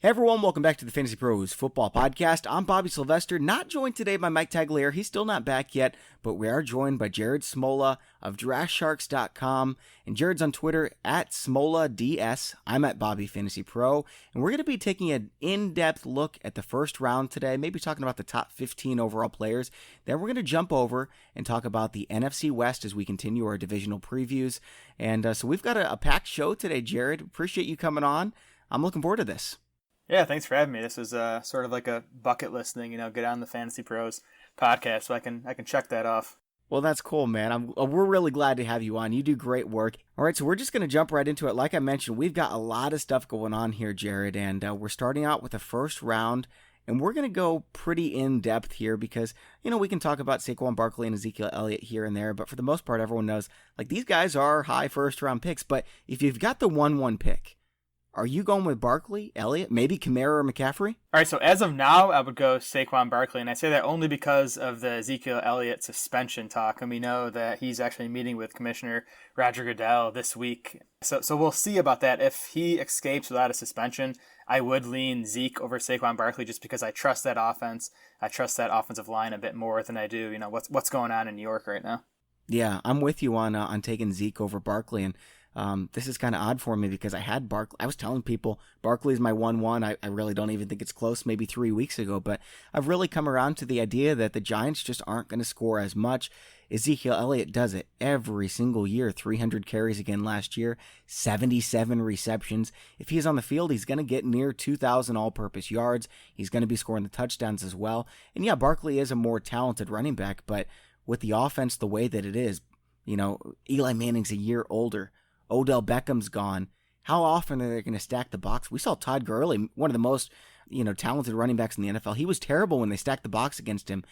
Hey everyone, welcome back to the Fantasy Pros Football Podcast. I'm Bobby Sylvester, not joined today by Mike Tagliere. He's still not back yet, but we are joined by Jared Smola of DraftSharks.com, and Jared's on Twitter at SmolaDS. I'm at Bobby Fantasy Pro, and we're going to be taking an in-depth look at the first round today, maybe talking about the top 15 overall players. Then we're going to jump over and talk about the NFC West as we continue our divisional previews. And so we've got a packed show today, Jared. Appreciate you coming on. I'm looking forward to this. Yeah, thanks for having me. This is sort of like a bucket list thing, get on the Fantasy Pros podcast, so I can check that off. Well, that's cool, man. We're really glad to have you on. You do great work. All right, so we're just going to jump right into it. Like I mentioned, we've got a lot of stuff going on here, Jared, and we're starting out with the first round, and we're going to go pretty in-depth here because, we can talk about Saquon Barkley and Ezekiel Elliott here and there, but for the most part, everyone knows, these guys are high first-round picks, but if you've got the 1-1 pick, are you going with Barkley, Elliott, maybe Kamara or McCaffrey? All right, so as of now, I would go Saquon Barkley, and I say that only because of the Ezekiel Elliott suspension talk, and we know that he's actually meeting with Commissioner Roger Goodell this week. So we'll see about that. If he escapes without a suspension, I would lean Zeke over Saquon Barkley just because I trust that offense. I trust that offensive line a bit more than I do, what's going on in New York right now. Yeah, I'm with you on taking Zeke over Barkley, and this is kind of odd for me because I had Barkley. I was telling people Barkley's my 1-1. I really don't even think it's close, maybe 3 weeks ago, but I've really come around to the idea that the Giants just aren't going to score as much. Ezekiel Elliott does it every single year. 300 carries again last year, 77 receptions. If he's on the field, he's going to get near 2,000 all-purpose yards. He's going to be scoring the touchdowns as well. And yeah, Barkley is a more talented running back, but with the offense the way that it is, Eli Manning's a year older. Odell Beckham's gone. How often are they going to stack the box? We saw Todd Gurley, one of the most, talented running backs in the NFL. He was terrible when they stacked the box against him.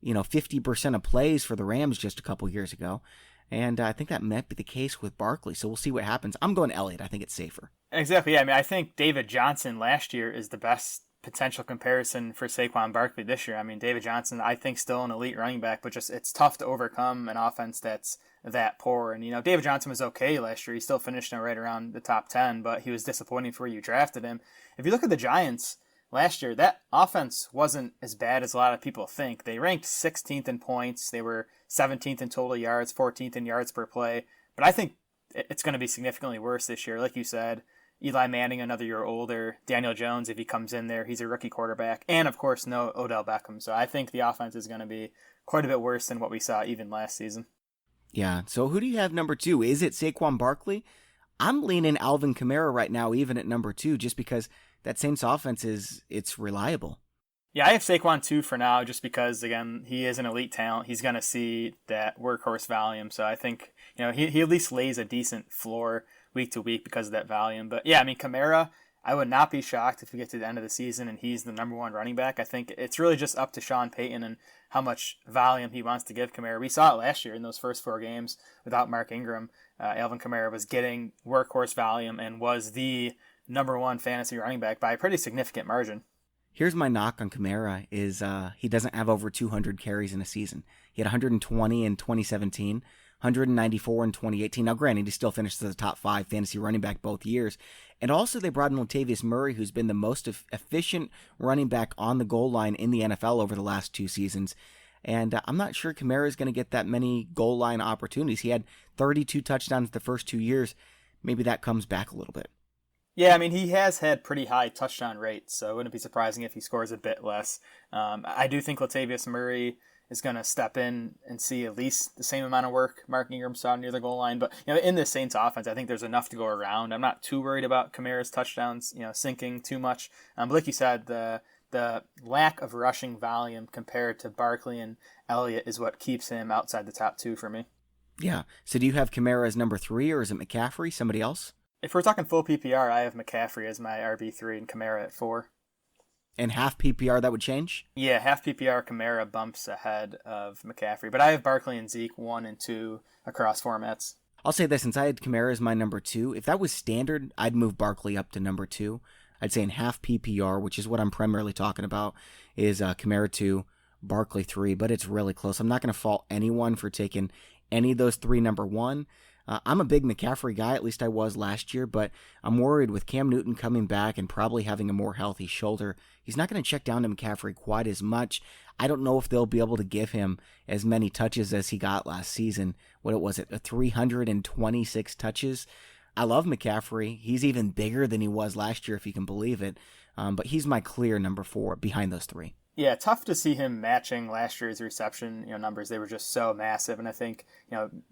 50% of plays for the Rams just a couple years ago. And I think that might be the case with Barkley. So we'll see what happens. I'm going Elliott. I think it's safer. Exactly. Yeah, I think David Johnson last year is the best potential comparison for Saquon Barkley this year. David Johnson, I think, still an elite running back, but just it's tough to overcome an offense that's that poor. And, David Johnson was okay last year. He still finished right around the top 10, but he was disappointing for where you drafted him. If you look at the Giants last year, that offense wasn't as bad as a lot of people think. They ranked 16th in points. They were 17th in total yards, 14th in yards per play. But I think it's going to be significantly worse this year. Like you said, Eli Manning, another year older. Daniel Jones, if he comes in there, he's a rookie quarterback. And, of course, no Odell Beckham. So I think the offense is going to be quite a bit worse than what we saw even last season. Yeah, so who do you have number 2? Is it Saquon Barkley? I'm leaning Alvin Kamara right now, even at number 2, just because that Saints offense it's reliable. Yeah, I have Saquon 2 for now, just because, again, he is an elite talent. He's going to see that workhorse volume. So I think, he at least lays a decent floor week to week because of that volume. But yeah, Kamara, I would not be shocked if we get to the end of the season and he's the number 1 running back. I think it's really just up to Sean Payton and how much volume he wants to give Kamara. We saw it last year in those first 4 games without Mark Ingram. Alvin Kamara was getting workhorse volume and was the number 1 fantasy running back by a pretty significant margin. Here's my knock on Kamara is he doesn't have over 200 carries in a season. He had 120 in 2017. 194 in 2018. Now, granted, he still finished as a top 5 fantasy running back both years. And also, they brought in Latavius Murray, who's been the most efficient running back on the goal line in the NFL over the last 2 seasons. And I'm not sure Kamara is going to get that many goal line opportunities. He had 32 touchdowns the first 2 years. Maybe that comes back a little bit. Yeah, he has had pretty high touchdown rates, so it wouldn't be surprising if he scores a bit less. I do think Latavius Murray is going to step in and see at least the same amount of work Mark Ingram saw near the goal line. But, in the Saints offense, I think there's enough to go around. I'm not too worried about Kamara's touchdowns, sinking too much. But like you said, the lack of rushing volume compared to Barkley and Elliott is what keeps him outside the top 2 for me. Yeah. So do you have Kamara as number 3 or is it McCaffrey, somebody else? If we're talking full PPR, I have McCaffrey as my RB3 and Kamara at 4. And half PPR, that would change? Yeah, half PPR, Kamara bumps ahead of McCaffrey. But I have Barkley and Zeke 1 and 2 across formats. I'll say this, since I had Kamara as my number 2, if that was standard, I'd move Barkley up to number 2. I'd say in half PPR, which is what I'm primarily talking about, is Kamara 2, Barkley 3, but it's really close. I'm not going to fault anyone for taking any of those 3 number 1. I'm a big McCaffrey guy, at least I was last year, but I'm worried with Cam Newton coming back and probably having a more healthy shoulder. He's not going to check down to McCaffrey quite as much. I don't know if they'll be able to give him as many touches as he got last season. What was it, 326 touches? I love McCaffrey. He's even bigger than he was last year, if you can believe it. But he's my clear number 4 behind those 3. Yeah, tough to see him matching last year's reception, numbers. They were just so massive, and I think,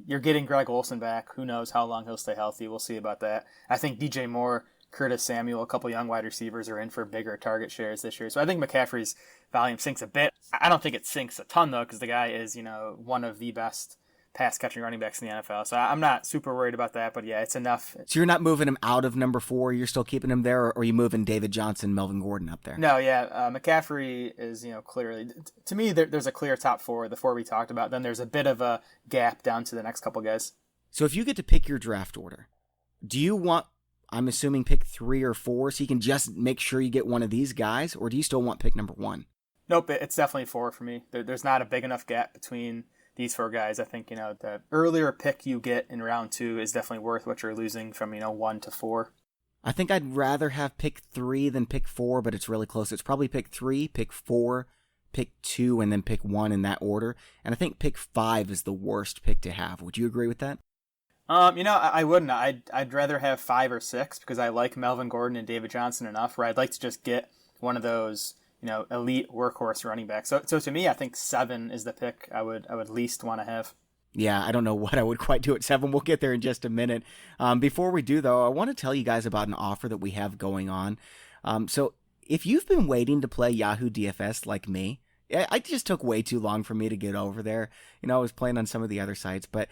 you're getting Greg Olsen back. Who knows how long he'll stay healthy? We'll see about that. I think DJ Moore, Curtis Samuel, a couple young wide receivers are in for bigger target shares this year. So I think McCaffrey's volume sinks a bit. I don't think it sinks a ton, though, because the guy is, one of the best pass-catching running backs in the NFL. So I'm not super worried about that, but yeah, it's enough. So you're not moving him out of number 4? You're still keeping him there, or are you moving David Johnson, Melvin Gordon up there? No, yeah. McCaffrey is, clearly, to me, there's a clear top 4, the 4 we talked about. Then there's a bit of a gap down to the next couple guys. So if you get to pick your draft order, do you want, I'm assuming, pick 3 or 4 so you can just make sure you get one of these guys, or do you still want pick number 1? Nope, it's definitely 4 for me. There's not a big enough gap between these 4 guys. I think, the earlier pick you get in round 2 is definitely worth what you're losing from, 1 to 4. I think I'd rather have pick 3 than pick 4, but it's really close. It's probably pick 3, pick 4, pick 2, and then pick 1 in that order. And I think pick 5 is the worst pick to have. Would you agree with that? I wouldn't. I'd rather have 5 or 6 because I like Melvin Gordon and David Johnson enough where I'd like to just get one of those, elite workhorse running backs. So to me, I think 7 is the pick I would least want to have. Yeah, I don't know what I would quite do at 7. We'll get there in just a minute. Before we do, though, I want to tell you guys about an offer that we have going on. So if you've been waiting to play Yahoo DFS like me, it just took way too long for me to get over there. I was playing on some of the other sites, but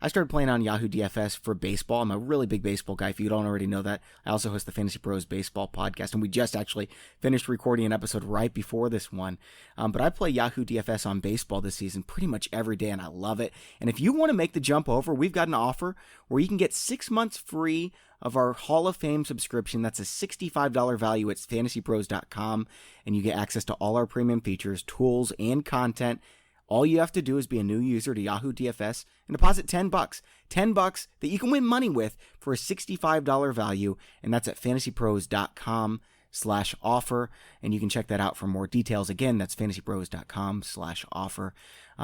I started playing on Yahoo DFS for baseball. I'm a really big baseball guy, if you don't already know that. I also host the Fantasy Pros Baseball podcast, and we just actually finished recording an episode right before this one. But I play Yahoo DFS on baseball this season pretty much every day, and I love it. And if you want to make the jump over, we've got an offer where you can get 6 months free of our Hall of Fame subscription. That's a $65 value at FantasyPros.com, and you get access to all our premium features, tools, and content. All you have to do is be a new user to Yahoo DFS and deposit $10. $10 that you can win money with for a $65 value, and that's at FantasyPros.com/offer, and you can check that out for more details. Again, that's FantasyPros.com/offer.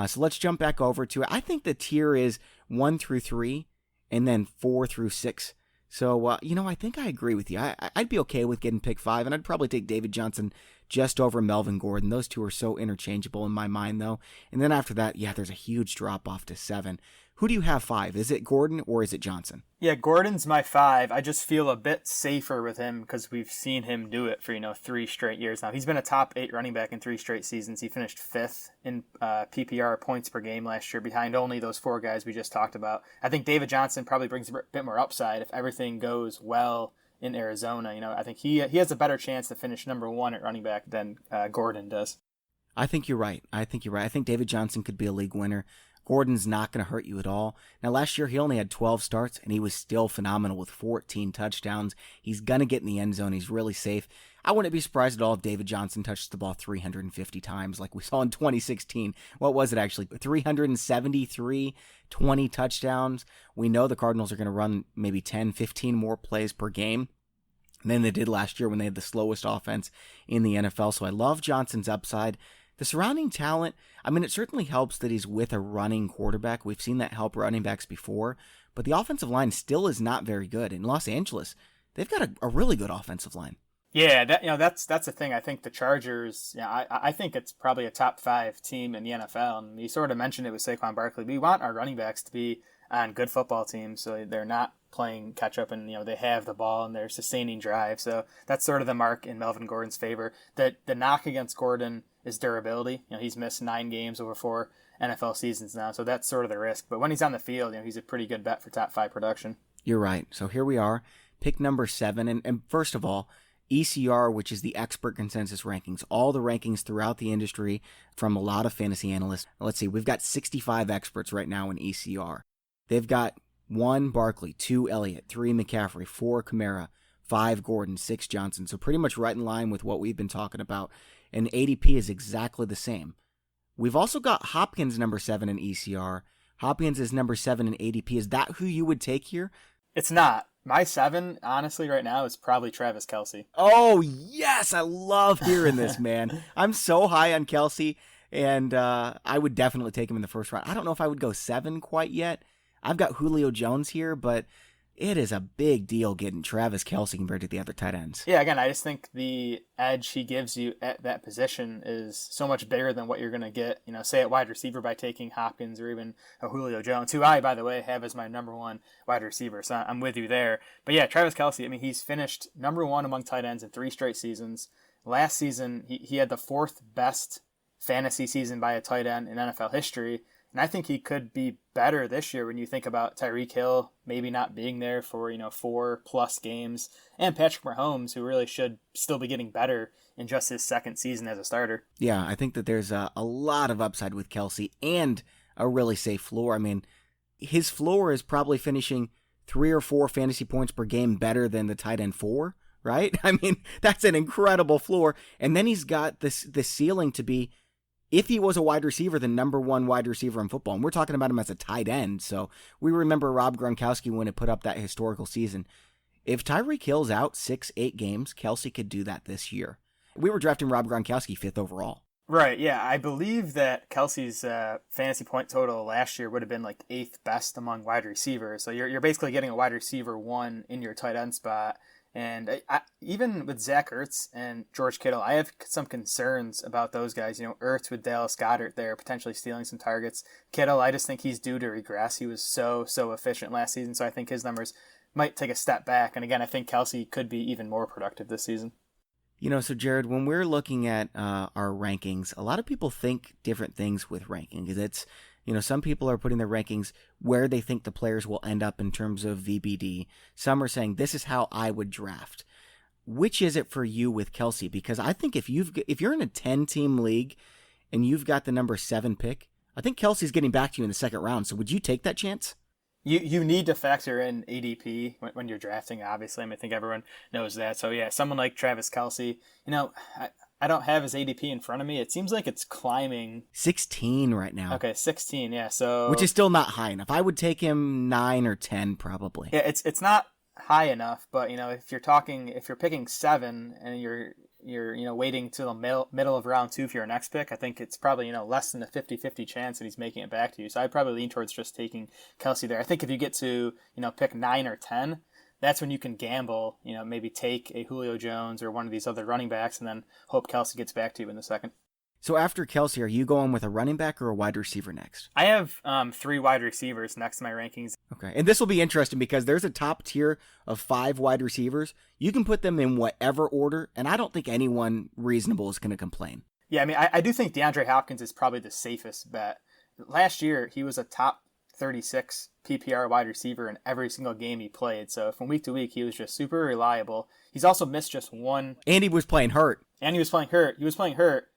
So let's jump back over to it. I think the tier is 1 through 3, and then 4 through 6. So, I think I agree with you. I'd be okay with getting pick 5, and I'd probably take David Johnson just over Melvin Gordon. Those two are so interchangeable in my mind, though. And then after that, there's a huge drop-off to 7. Who do you have 5? Is it Gordon or is it Johnson? Yeah, Gordon's my 5. I just feel a bit safer with him because we've seen him do it for, 3 straight years now. He's been a top 8 running back in 3 straight seasons. He finished 5th in PPR points per game last year behind only those 4 guys we just talked about. I think David Johnson probably brings a bit more upside if everything goes well in Arizona. I think he has a better chance to finish number 1 at running back than Gordon does. I think you're right. I think David Johnson could be a league winner. Gordon's not going to hurt you at all. Now, last year, he only had 12 starts, and he was still phenomenal with 14 touchdowns. He's going to get in the end zone. He's really safe. I wouldn't be surprised at all if David Johnson touched the ball 350 times like we saw in 2016. What was it, actually? 373, 20 touchdowns. We know the Cardinals are going to run maybe 10, 15 more plays per game than they did last year when they had the slowest offense in the NFL. So I love Johnson's upside. The surrounding talent, it certainly helps that he's with a running quarterback. We've seen that help running backs before, but the offensive line still is not very good. In Los Angeles, they've got a really good offensive line. Yeah, that's the thing. I think the Chargers, I think it's probably a top 5 team in the NFL, and you sort of mentioned it with Saquon Barkley. We want our running backs to be on good football teams, so they're not playing catch up and they have the ball and they're sustaining drive. So that's sort of the mark in Melvin Gordon's favor. The knock against Gordon is durability. He's missed 9 games over 4 NFL seasons now, so that's sort of the risk. But when he's on the field, he's a pretty good bet for top 5 production. You're right. So here we are, pick number 7, and first of all, ECR, which is the expert consensus rankings, all the rankings throughout the industry from a lot of fantasy analysts. Let's see, we've got 65 experts right now in ECR. They've got 1 Barkley, 2 Elliott, 3 McCaffrey, 4 Kamara, 5 Gordon, 6 Johnson. So pretty much right in line with what we've been talking about. And ADP is exactly the same. We've also got Hopkins number 7 in ECR, Hopkins is number 7 in ADP. Is that who you would take here? It's not. My 7, honestly, right now is probably Travis Kelce. Oh, yes. I love hearing this, man. I'm so high on Kelce, and I would definitely take him in the first round. I don't know if I would go 7 quite yet. I've got Julio Jones here, but it is a big deal getting Travis Kelce compared to the other tight ends. Yeah, again, I just think the edge he gives you at that position is so much bigger than what you're going to get, say at wide receiver by taking Hopkins or even a Julio Jones, who I, by the way, have as my number 1 wide receiver. So I'm with you there. But yeah, Travis Kelce, I mean, he's finished number 1 among tight ends in 3 straight seasons. Last season, he had the 4th best fantasy season by a tight end in NFL history. And I think he could be better this year when you think about Tyreek Hill maybe not being there for, 4+ games, and Patrick Mahomes, who really should still be getting better in just his 2nd season as a starter. Yeah, I think that there's a lot of upside with Kelce and a really safe floor. I mean, his floor is probably finishing 3 or 4 fantasy points per game better than the tight end 4, right? I mean, that's an incredible floor. And then he's got this ceiling to be, if he was a wide receiver, the number 1 wide receiver in football. And we're talking about him as a tight end. So we remember Rob Gronkowski when it put up that historical season. If Tyreek Hill's out 6-8 games, Kelce could do that this year. We were drafting Rob Gronkowski 5th overall. Right, yeah. I believe that Kelce's fantasy point total last year would have been like 8th best among wide receivers. So you're basically getting a wide receiver 1 in your tight end spot. And even with Zach Ertz and George Kittle, I have some concerns about those guys. Ertz with Dallas Goedert there, potentially stealing some targets. Kittle, I just think he's due to regress. He was so efficient last season, so I think his numbers might take a step back. And again, I think Kelce could be even more productive this season. So Jared, when we're looking at our rankings, a lot of people think different things with rankings. It's, some people are putting their rankings where they think the players will end up in terms of VBD. Some are saying, this is how I would draft. Which is it for you with Kelce? Because I think if you're in a 10-team league and you've got the number 7 pick, I think Kelce's getting back to you in the 2nd round. So would you take that chance? You need to factor in ADP when you're drafting, obviously. I think everyone knows that. So, yeah, someone like Travis Kelce, I don't have his ADP in front of me. It seems like it's climbing. 16 right now. Okay, 16, yeah. So which is still not high enough. I would take him 9 or 10 probably. Yeah, it's not high enough, but, if you're picking 7 and you're waiting till the middle of round 2 for your next pick, I think it's probably, less than a 50-50 chance that he's making it back to you. So I'd probably lean towards just taking Kelce there. I think if you get to, pick 9 or 10, that's when you can gamble, maybe take a Julio Jones or one of these other running backs and then hope Kelce gets back to you in the 2nd. So after Kelce, are you going with a running back or a wide receiver next? I have 3 wide receivers next to my rankings. Okay, and this will be interesting because there's a top tier of 5 wide receivers. You can put them in whatever order, and I don't think anyone reasonable is going to complain. Yeah, I do think DeAndre Hopkins is probably the safest bet. Last year, he was a top 36 PPR wide receiver in every single game he played. So from week to week, he was just super reliable. He's also missed just one. And he was playing hurt. He was playing hurt.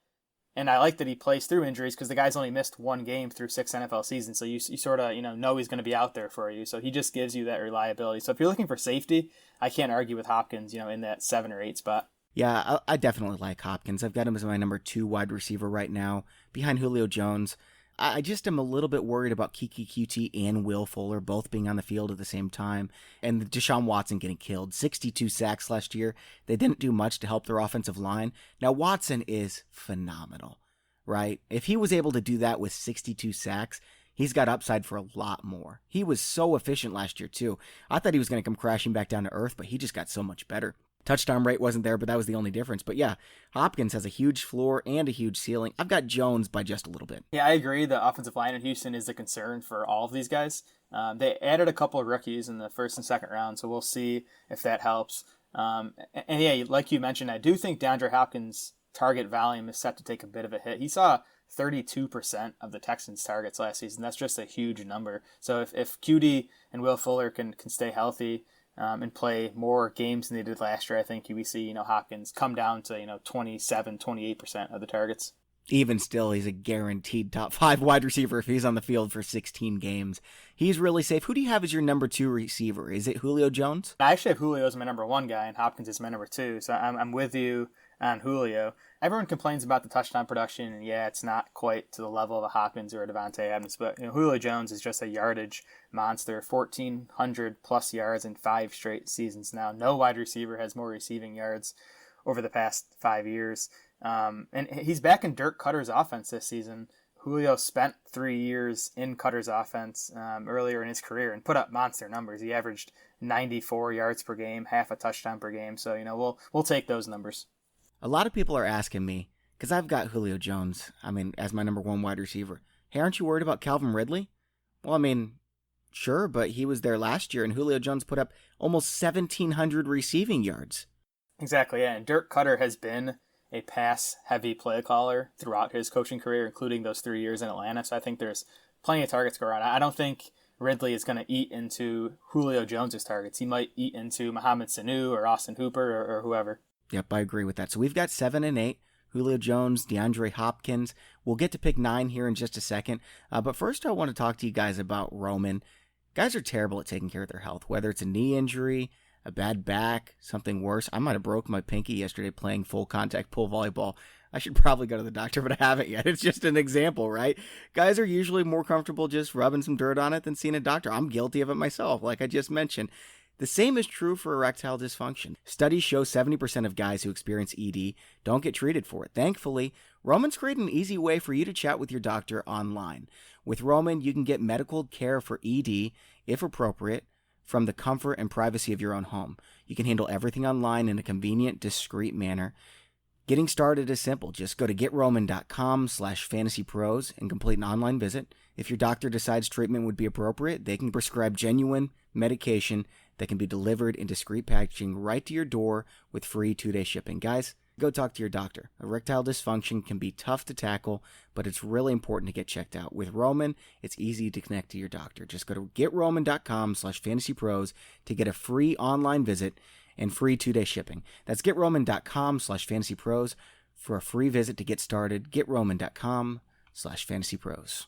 And I like that he plays through injuries because the guy's only missed 1 game through 6 NFL seasons. So you sort of, know he's going to be out there for you. So he just gives you that reliability. So if you're looking for safety, I can't argue with Hopkins, in that 7 or 8 spot. Yeah, I definitely like Hopkins. I've got him as my number 2 wide receiver right now, behind Julio Jones. I just am a little bit worried about Kiki QT and Will Fuller both being on the field at the same time, and Deshaun Watson getting killed. 62 sacks last year. They didn't do much to help their offensive line. Now, Watson is phenomenal, right? If he was able to do that with 62 sacks, he's got upside for a lot more. He was so efficient last year, too. I thought he was going to come crashing back down to earth, but he just got so much better. Touchdown rate wasn't there, but that was the only difference. But yeah, Hopkins has a huge floor and a huge ceiling. I've got Jones by just a little bit. Yeah, I agree. The offensive line in Houston is a concern for all of these guys. They added a couple of rookies in the 1st and 2nd round, so we'll see if that helps. And yeah, like you mentioned, I do think DeAndre Hopkins' target volume is set to take a bit of a hit. He saw 32% of the Texans' targets last season. That's just a huge number. So if QD and Will Fuller can stay healthy, and play more games than they did last year, I think we see, Hopkins come down to, 27, 28% of the targets. Even still, he's a guaranteed top 5 wide receiver if he's on the field for 16 games. He's really safe. Who do you have as your number 2 receiver? Is it Julio Jones? I actually have Julio as my number 1 guy, and Hopkins is my number 2. So I'm with you. on Julio. Everyone complains about the touchdown production, and yeah, it's not quite to the level of a Hopkins or a Davante Adams, but Julio Jones is just a yardage monster. 1,400 plus yards in 5 straight seasons now. No wide receiver has more receiving yards over the past 5 years. And he's back in Dirk Cutter's offense this season. Julio spent 3 years in Cutter's offense earlier in his career and put up monster numbers. He averaged 94 yards per game, half a touchdown per game. So, we'll take those numbers. A lot of people are asking me, because I've got Julio Jones, as my number 1 wide receiver. Hey, aren't you worried about Calvin Ridley? Well, sure, but he was there last year, and Julio Jones put up almost 1,700 receiving yards. Exactly, yeah. And Dirk Cutter has been a pass-heavy play caller throughout his coaching career, including those 3 years in Atlanta. So I think there's plenty of targets to go around. I don't think Ridley is going to eat into Julio Jones's targets. He might eat into Mohamed Sanu or Austin Hooper or whoever. Yep, I agree with that. So we've got 7 and 8. Julio Jones, DeAndre Hopkins. We'll get to pick 9 here in just a second. But first I want to talk to you guys about Roman. Guys are terrible at taking care of their health, whether it's a knee injury, a bad back, something worse. I might have broke my pinky yesterday playing full contact pool volleyball. I should probably go to the doctor, but I haven't yet. It's just an example, right? Guys are usually more comfortable just rubbing some dirt on it than seeing a doctor. I'm guilty of it myself, like I just mentioned. The same is true for erectile dysfunction. Studies show 70% of guys who experience ED don't get treated for it. Thankfully, Roman's created an easy way for you to chat with your doctor online. With Roman, you can get medical care for ED, if appropriate, from the comfort and privacy of your own home. You can handle everything online in a convenient, discreet manner. Getting started is simple. Just go to GetRoman.com/FantasyPros and complete an online visit. If your doctor decides treatment would be appropriate, they can prescribe genuine medication that can be delivered in discreet packaging right to your door with free 2-day shipping. Guys, go talk to your doctor. Erectile dysfunction can be tough to tackle, but it's really important to get checked out. With Roman, it's easy to connect to your doctor. Just go to GetRoman.com/FantasyPros to get a free online visit and free 2-day shipping. That's GetRoman.com/FantasyPros for a free visit to get started. GetRoman.com/FantasyPros.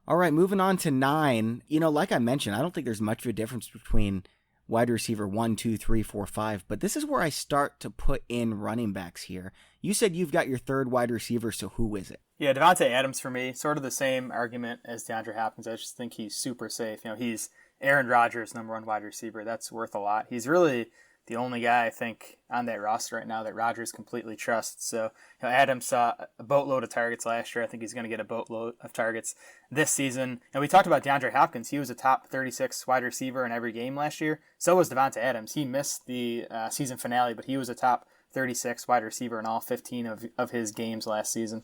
All right, moving on to 9. Like I mentioned, I don't think there's much of a difference between wide receiver 1, 2, 3, 4, 5, but this is where I start to put in running backs here. You said you've got your 3rd wide receiver, so who is it? Yeah, Davante Adams for me, sort of the same argument as DeAndre Hopkins. I just think he's super safe. He's Aaron Rodgers' number 1 wide receiver. That's worth a lot. He's really the only guy, I think, on that roster right now that Rodgers completely trusts. So, Adams saw a boatload of targets last year. I think he's going to get a boatload of targets this season. And we talked about DeAndre Hopkins. He was a top 36 wide receiver in every game last year. So was Davante Adams. He missed the season finale, but he was a top 36 wide receiver in all 15 of his games last season.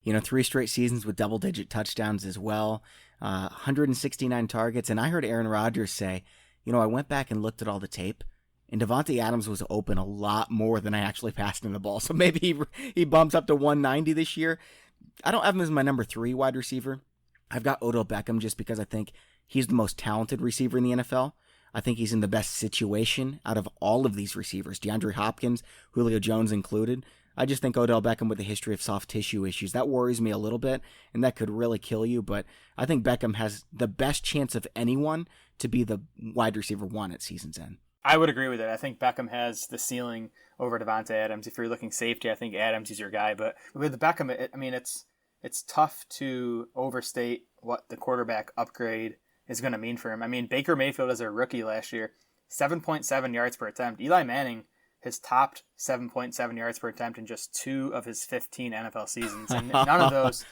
3 straight seasons with double-digit touchdowns as well, 169 targets. And I heard Aaron Rodgers say, I went back and looked at all the tape, and Davante Adams was open a lot more than I actually passed him the ball. So maybe he bumps up to 190 this year. I don't have him as my number 3 wide receiver. I've got Odell Beckham just because I think he's the most talented receiver in the NFL. I think he's in the best situation out of all of these receivers, DeAndre Hopkins, Julio Jones included. I just think Odell Beckham with a history of soft tissue issues, that worries me a little bit, and that could really kill you. But I think Beckham has the best chance of anyone to be the wide receiver 1 at season's end. I would agree with it. I think Beckham has the ceiling over Davante Adams. If you're looking safety, I think Adams is your guy. But with Beckham, it's tough to overstate what the quarterback upgrade is going to mean for him. Baker Mayfield as a rookie last year, 7.7 yards per attempt. Eli Manning has topped 7.7 yards per attempt in just 2 of his 15 NFL seasons, and none of those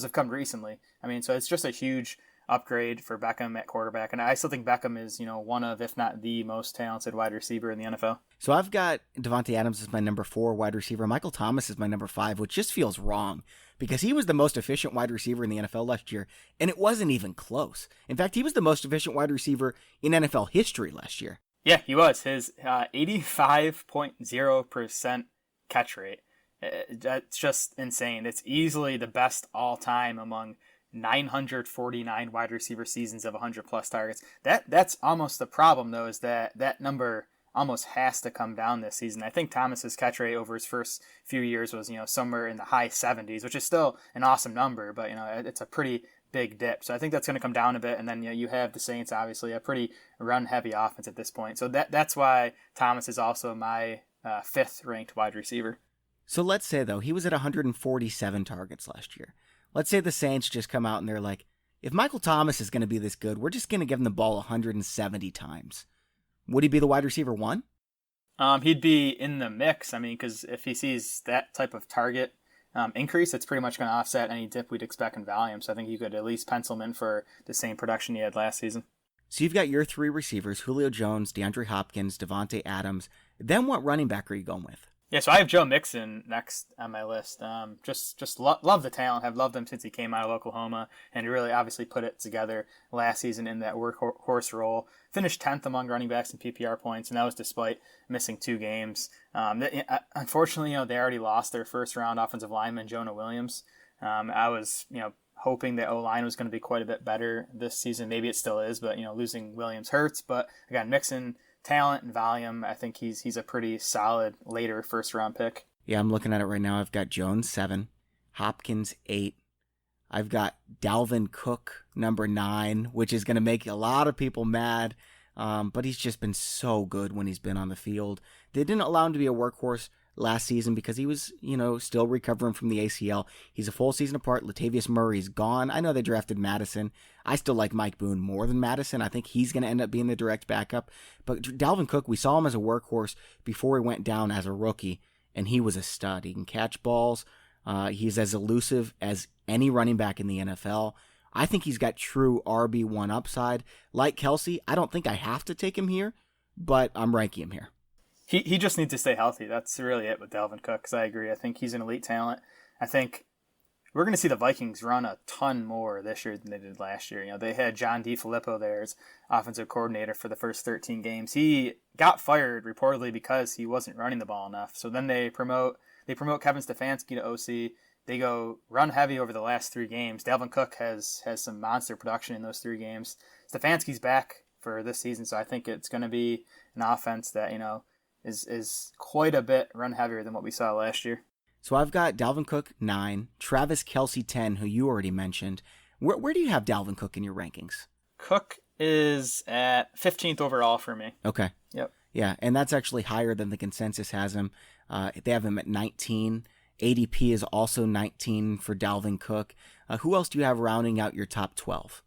have come recently. So it's just a huge upgrade for Beckham at quarterback, and I still think Beckham is, one of, if not the most talented wide receiver in the NFL. So I've got Davante Adams as my number 4 wide receiver. Michael Thomas is my number 5, which just feels wrong because he was the most efficient wide receiver in the NFL last year, and it wasn't even close. In fact, he was the most efficient wide receiver in NFL history last year. Yeah, he was. His 85.0% catch rate. That's just insane. It's easily the best all time among 949 wide receiver seasons of 100 plus targets. That's almost the problem, though, is that number almost has to come down this season. I think Thomas's catch rate over his first few years was, somewhere in the high 70s, which is still an awesome number, but it's a pretty big dip. So I think that's going to come down a bit. And then you have the Saints, obviously a pretty run heavy offense at this point. So that's why Thomas is also my 5th ranked wide receiver. So let's say, though, he was at 147 targets last year. Let's say the Saints just come out and they're like, if Michael Thomas is going to be this good, we're just going to give him the ball 170 times. Would he be the wide receiver one? He'd be in the mix. I mean, because if he sees that type of target increase, it's pretty much going to offset any dip we'd expect in volume. So I think you could at least pencil him in for the same production he had last season. So you've got your three receivers, Julio Jones, DeAndre Hopkins, Devontae Adams. Then what running back are you going with? Yeah, so I have Joe Mixon next on my list. Love the talent. I've loved him since he came out of Oklahoma, and he really obviously put it together last season in that workhorse role. Finished 10th among running backs in PPR points, and that was despite missing 2 games. Unfortunately, they already lost their first-round offensive lineman, Jonah Williams. I was, hoping that O-line was going to be quite a bit better this season. Maybe it still is, but losing Williams hurts. But again, Mixon, talent and volume, I think he's a pretty solid later first round pick. Yeah, I'm looking at it right now. I've got Jones 7, Hopkins 8. I've got Dalvin Cook number 9, which is going to make a lot of people mad. But he's just been so good when he's been on the field. They didn't allow him to be a workhorse last season because he was, still recovering from the ACL. He's a full season apart. Latavius Murray's gone. I know they drafted Madison. I still like Mike Boone more than Madison. I think he's going to end up being the direct backup. But Dalvin Cook, we saw him as a workhorse before he went down as a rookie, and he was a stud. He can catch balls. He's as elusive as any running back in the NFL. I think he's got true RB1 upside. Like Kelce, I don't think I have to take him here, but I'm ranking him here. He just needs to stay healthy. That's really it with Dalvin Cook, because I agree. I think he's an elite talent. I think we're going to see the Vikings run a ton more this year than they did last year. They had John DeFilippo there as offensive coordinator for the first 13 games. He got fired reportedly because he wasn't running the ball enough. So then they promote Kevin Stefanski to OC. They go run heavy over the last 3 games. Dalvin Cook has some monster production in those 3 games. Stefanski's back for this season, so I think it's going to be an offense that, is quite a bit run heavier than what we saw last year. So I've got Dalvin Cook 9, Travis Kelce 10, who you already mentioned. Where do you have Dalvin Cook in your rankings? Cook is at 15th overall for me. Okay. Yep. Yeah, and that's actually higher than the consensus has him. They have him at 19. ADP is also 19 for Dalvin Cook. Who else do you have rounding out your top 12?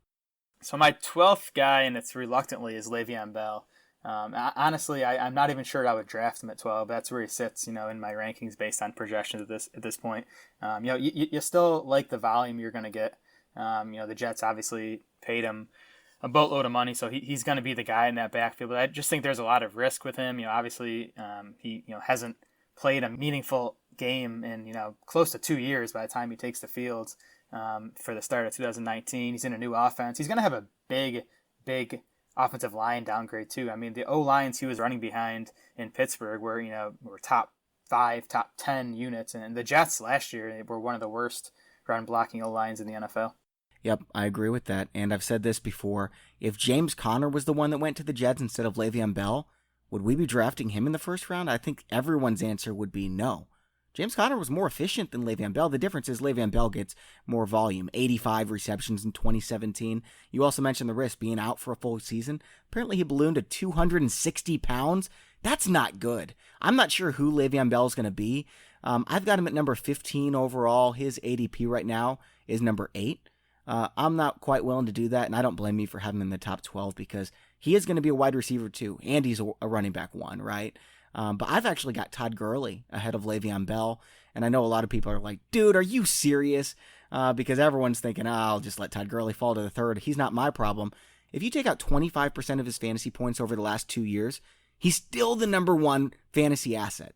So my 12th guy, and it's reluctantly, is Le'Veon Bell. Honestly, I'm not even sure I would draft him at 12. That's where he sits, in my rankings based on projections at this point. You still like the volume you're going to get. The Jets obviously paid him a boatload of money, so he's going to be the guy in that backfield. But I just think there's a lot of risk with him. Obviously, he hasn't played a meaningful game in close to 2 years by the time he takes the field for the start of 2019. He's in a new offense. He's going to have a big offensive line downgrade too. I mean, the O-lines he was running behind in Pittsburgh were top 5, top 10 units, and the Jets last year were one of the worst run blocking O-lines in the NFL. Yep, I agree with that. And I've said this before. If James Conner was the one that went to the Jets instead of Le'Veon Bell, would we be drafting him in the first round? I think everyone's answer would be no. James Conner was more efficient than Le'Veon Bell. The difference is Le'Veon Bell gets more volume, 85 receptions in 2017. You also mentioned the risk being out for a full season. Apparently he ballooned to 260 pounds. That's not good. I'm not sure who Le'Veon Bell is going to be. I've got him at number 15 overall. His ADP right now is number 8. I'm not quite willing to do that, and I don't blame you for having him in the top 12 because he is going to be a wide receiver too, and he's a running back 1, right? But I've actually got Todd Gurley ahead of Le'Veon Bell, and I know a lot of people are like, dude, are you serious? Because everyone's thinking, I'll just let Todd Gurley fall to the 3rd. He's not my problem. If you take out 25% of his fantasy points over the last 2 years, he's still the number 1 fantasy asset.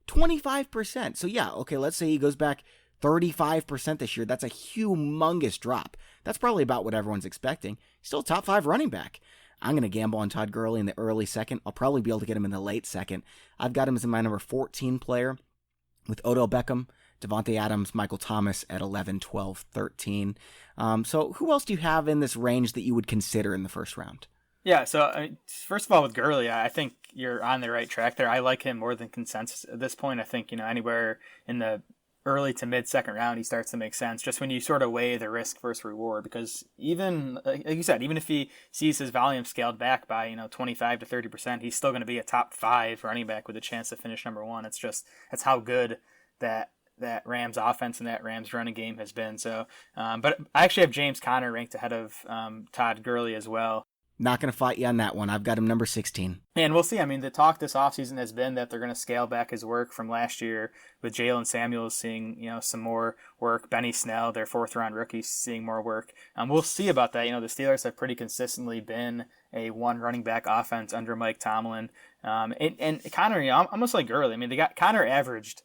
25%. So yeah, okay, let's say he goes back 35% this year. That's a humongous drop. That's probably about what everyone's expecting. Still top 5 running back. I'm going to gamble on Todd Gurley in the early 2nd. I'll probably be able to get him in the late 2nd. I've got him as my number 14 player with Odell Beckham, Devontae Adams, Michael Thomas at 11, 12, 13. So who else do you have in this range that you would consider in the first round? Yeah, so first of all, with Gurley, I think you're on the right track there. I like him more than consensus at this point. I think, anywhere in the early to mid 2nd round, he starts to make sense just when you sort of weigh the risk versus reward, because even, like you said, even if he sees his volume scaled back by, 25 to 30%, he's still going to be a top 5 running back with a chance to finish number 1. That's how good that Rams offense and that Rams running game has been. So, but I actually have James Conner ranked ahead of Todd Gurley as well. Not going to fight you on that one. I've got him number 16. And we'll see. I mean, the talk this offseason has been that they're going to scale back his work from last year with Jalen Samuels seeing, some more work. Benny Snell, their 4th-round rookie, seeing more work. We'll see about that. The Steelers have pretty consistently been a one running back offense under Mike Tomlin. And Conner, almost like Gurley. I mean, Conner averaged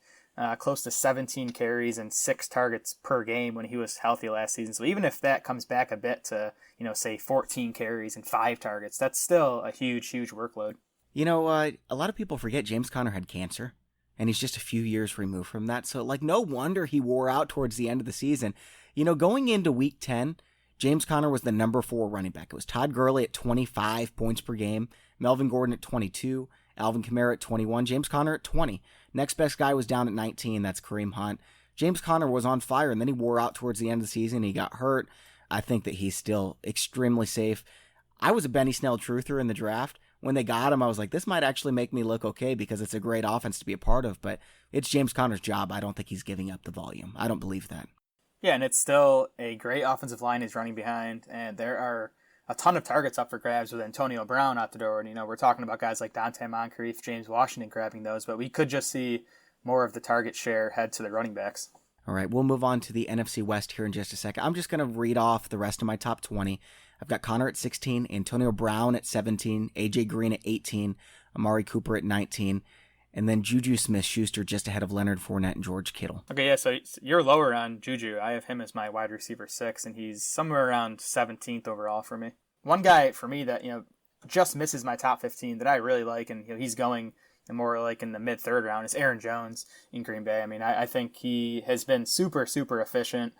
close to 17 carries and 6 targets per game when he was healthy last season. So even if that comes back a bit to, say 14 carries and 5 targets, that's still a huge, huge workload. A lot of people forget James Conner had cancer, and he's just a few years removed from that. So, no wonder he wore out towards the end of the season. Going into Week 10, James Conner was the number 4 running back. It was Todd Gurley at 25 points per game, Melvin Gordon at 22, Alvin Kamara at 21, James Conner at 20. Next best guy was down at 19. That's Kareem Hunt. James Conner was on fire, and then he wore out towards the end of the season. He got hurt. I think that he's still extremely safe. I was a Benny Snell truther in the draft. When they got him, I was like, this might actually make me look okay because it's a great offense to be a part of, but it's James Conner's job. I don't think he's giving up the volume. I don't believe that. Yeah, and it's still a great offensive line he's running behind, and there are a ton of targets up for grabs with Antonio Brown out the door. And, we're talking about guys like Dante Moncrief, James Washington grabbing those, but we could just see more of the target share head to the running backs. All right, we'll move on to the NFC West here in just a second. I'm just going to read off the rest of my top 20. I've got Connor at 16, Antonio Brown at 17, A.J. Green at 18, Amari Cooper at 19, and then Juju Smith-Schuster just ahead of Leonard Fournette and George Kittle. Okay, yeah, so you're lower on Juju. I have him as my wide receiver 6, and he's somewhere around 17th overall for me. One guy for me that, just misses my top 15 that I really like, and he's going more like in the mid-3rd round, is Aaron Jones in Green Bay. I mean, I think he has been super, super efficient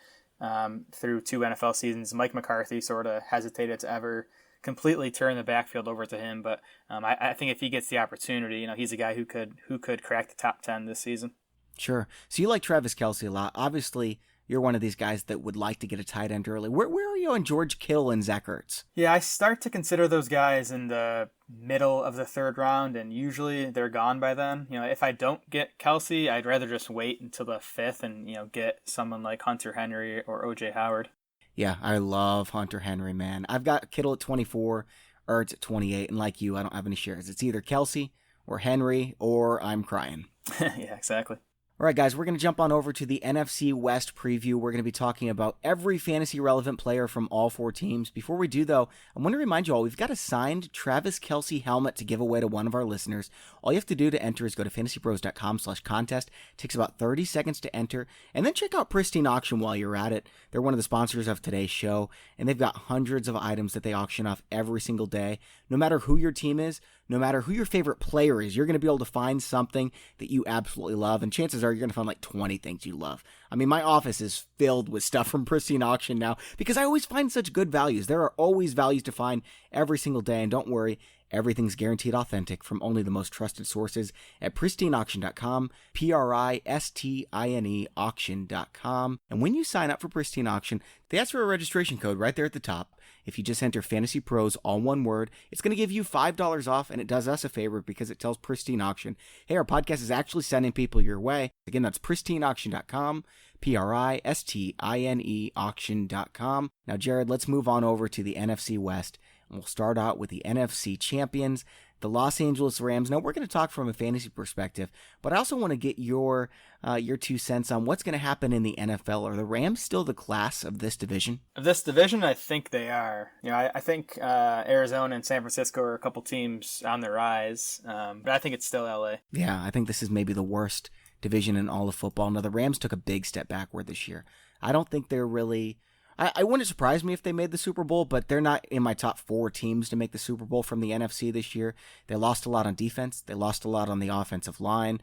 through 2 NFL seasons. Mike McCarthy sort of hesitated to ever completely turn the backfield over to him, but I think if he gets the opportunity, he's a guy who could crack the top 10 this season. Sure. So you like Travis Kelce a lot. Obviously, you're one of these guys that would like to get a tight end early. Where are you on George Kittle and Zach Ertz? Yeah, I start to consider those guys in the middle of the 3rd round, and usually they're gone by then. If I don't get Kelce, I'd rather just wait until the 5th and, get someone like Hunter Henry or O.J. Howard. Yeah, I love Hunter Henry, man. I've got Kittle at 24, Ertz at 28, and like you, I don't have any shares. It's either Kelce or Henry or I'm crying. Yeah, exactly. All right, guys, we're going to jump on over to the NFC West preview. We're going to be talking about every fantasy-relevant player from all 4 teams. Before we do, though, I want to remind you all, we've got a signed Travis Kelce helmet to give away to one of our listeners. All you have to do to enter is go to fantasypros.com/contest. It takes about 30 seconds to enter, and then check out Pristine Auction while you're at it. They're one of the sponsors of today's show, and they've got hundreds of items that they auction off every single day. No matter who your team is, no matter who your favorite player is, you're going to be able to find something that you absolutely love, and chances are you're going to find like 20 things you love. I mean, my office is filled with stuff from Pristine Auction now because I always find such good values. There are always values to find every single day, and don't worry, everything's guaranteed authentic from only the most trusted sources at pristineauction.com, Pristine auction.com. And when you sign up for Pristine Auction, they ask for a registration code right there at the top. If you just enter Fantasy Pros, all one word, it's going to give you $5 off, and it does us a favor because it tells Pristine Auction, hey, our podcast is actually sending people your way. Again, that's pristineauction.com, Pristine auction.com. Now, Jared, let's move on over to the NFC West, and we'll start out with the NFC champions, the Los Angeles Rams. Now, we're going to talk from a fantasy perspective, but I also want to get your 2 cents on what's going to happen in the NFL. Are the Rams still the class of this division? Of this division, I think they are. I think Arizona and San Francisco are a couple teams on the rise, but I think it's still LA. Yeah, I think this is maybe the worst division in all of football. Now, the Rams took a big step backward this year. I don't think they're really... I wouldn't surprise me if they made the Super Bowl, but they're not in my top 4 teams to make the Super Bowl from the NFC this year. They lost a lot on defense. They lost a lot on the offensive line.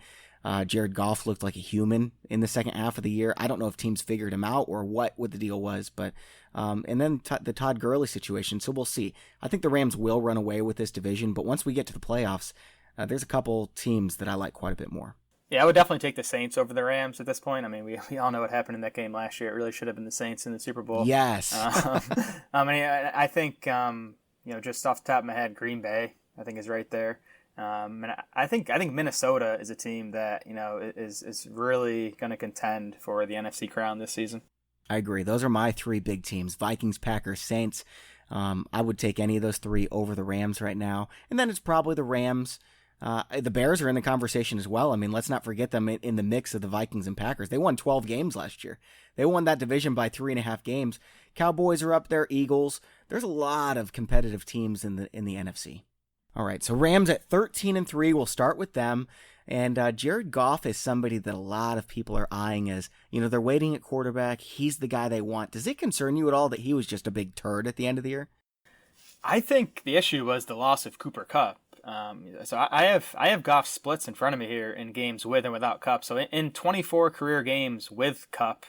Jared Goff looked like a human in the second half of the year. I don't know if teams figured him out or what the deal was, but and then the Todd Gurley situation, so we'll see. I think the Rams will run away with this division, but once we get to the playoffs, there's a couple teams that I like quite a bit more. Yeah, I would definitely take the Saints over the Rams at this point. I mean, we all know what happened in that game last year. It really should have been the Saints in the Super Bowl. Yes. I think, just off the top of my head, Green Bay, I think, is right there. And I think Minnesota is a team that is really going to contend for the NFC crown this season. I agree. Those are my three big teams: Vikings, Packers, Saints. I would take any of those three over the Rams right now, and then it's probably the Rams. The Bears are in the conversation as well. I mean, let's not forget them in the mix of the Vikings and Packers. They won 12 games last year. They won that division by 3.5 games. Cowboys are up there. Eagles. There's a lot of competitive teams in the NFC. All right, so Rams at 13-3. We'll start with them. And Jared Goff is somebody that a lot of people are eyeing as, they're waiting at quarterback. He's the guy they want. Does it concern you at all that he was just a big turd at the end of the year? I think the issue was the loss of Cooper Kupp. So I have Goff splits in front of me here in games with and without Kupp. So in 24 career games with Kupp,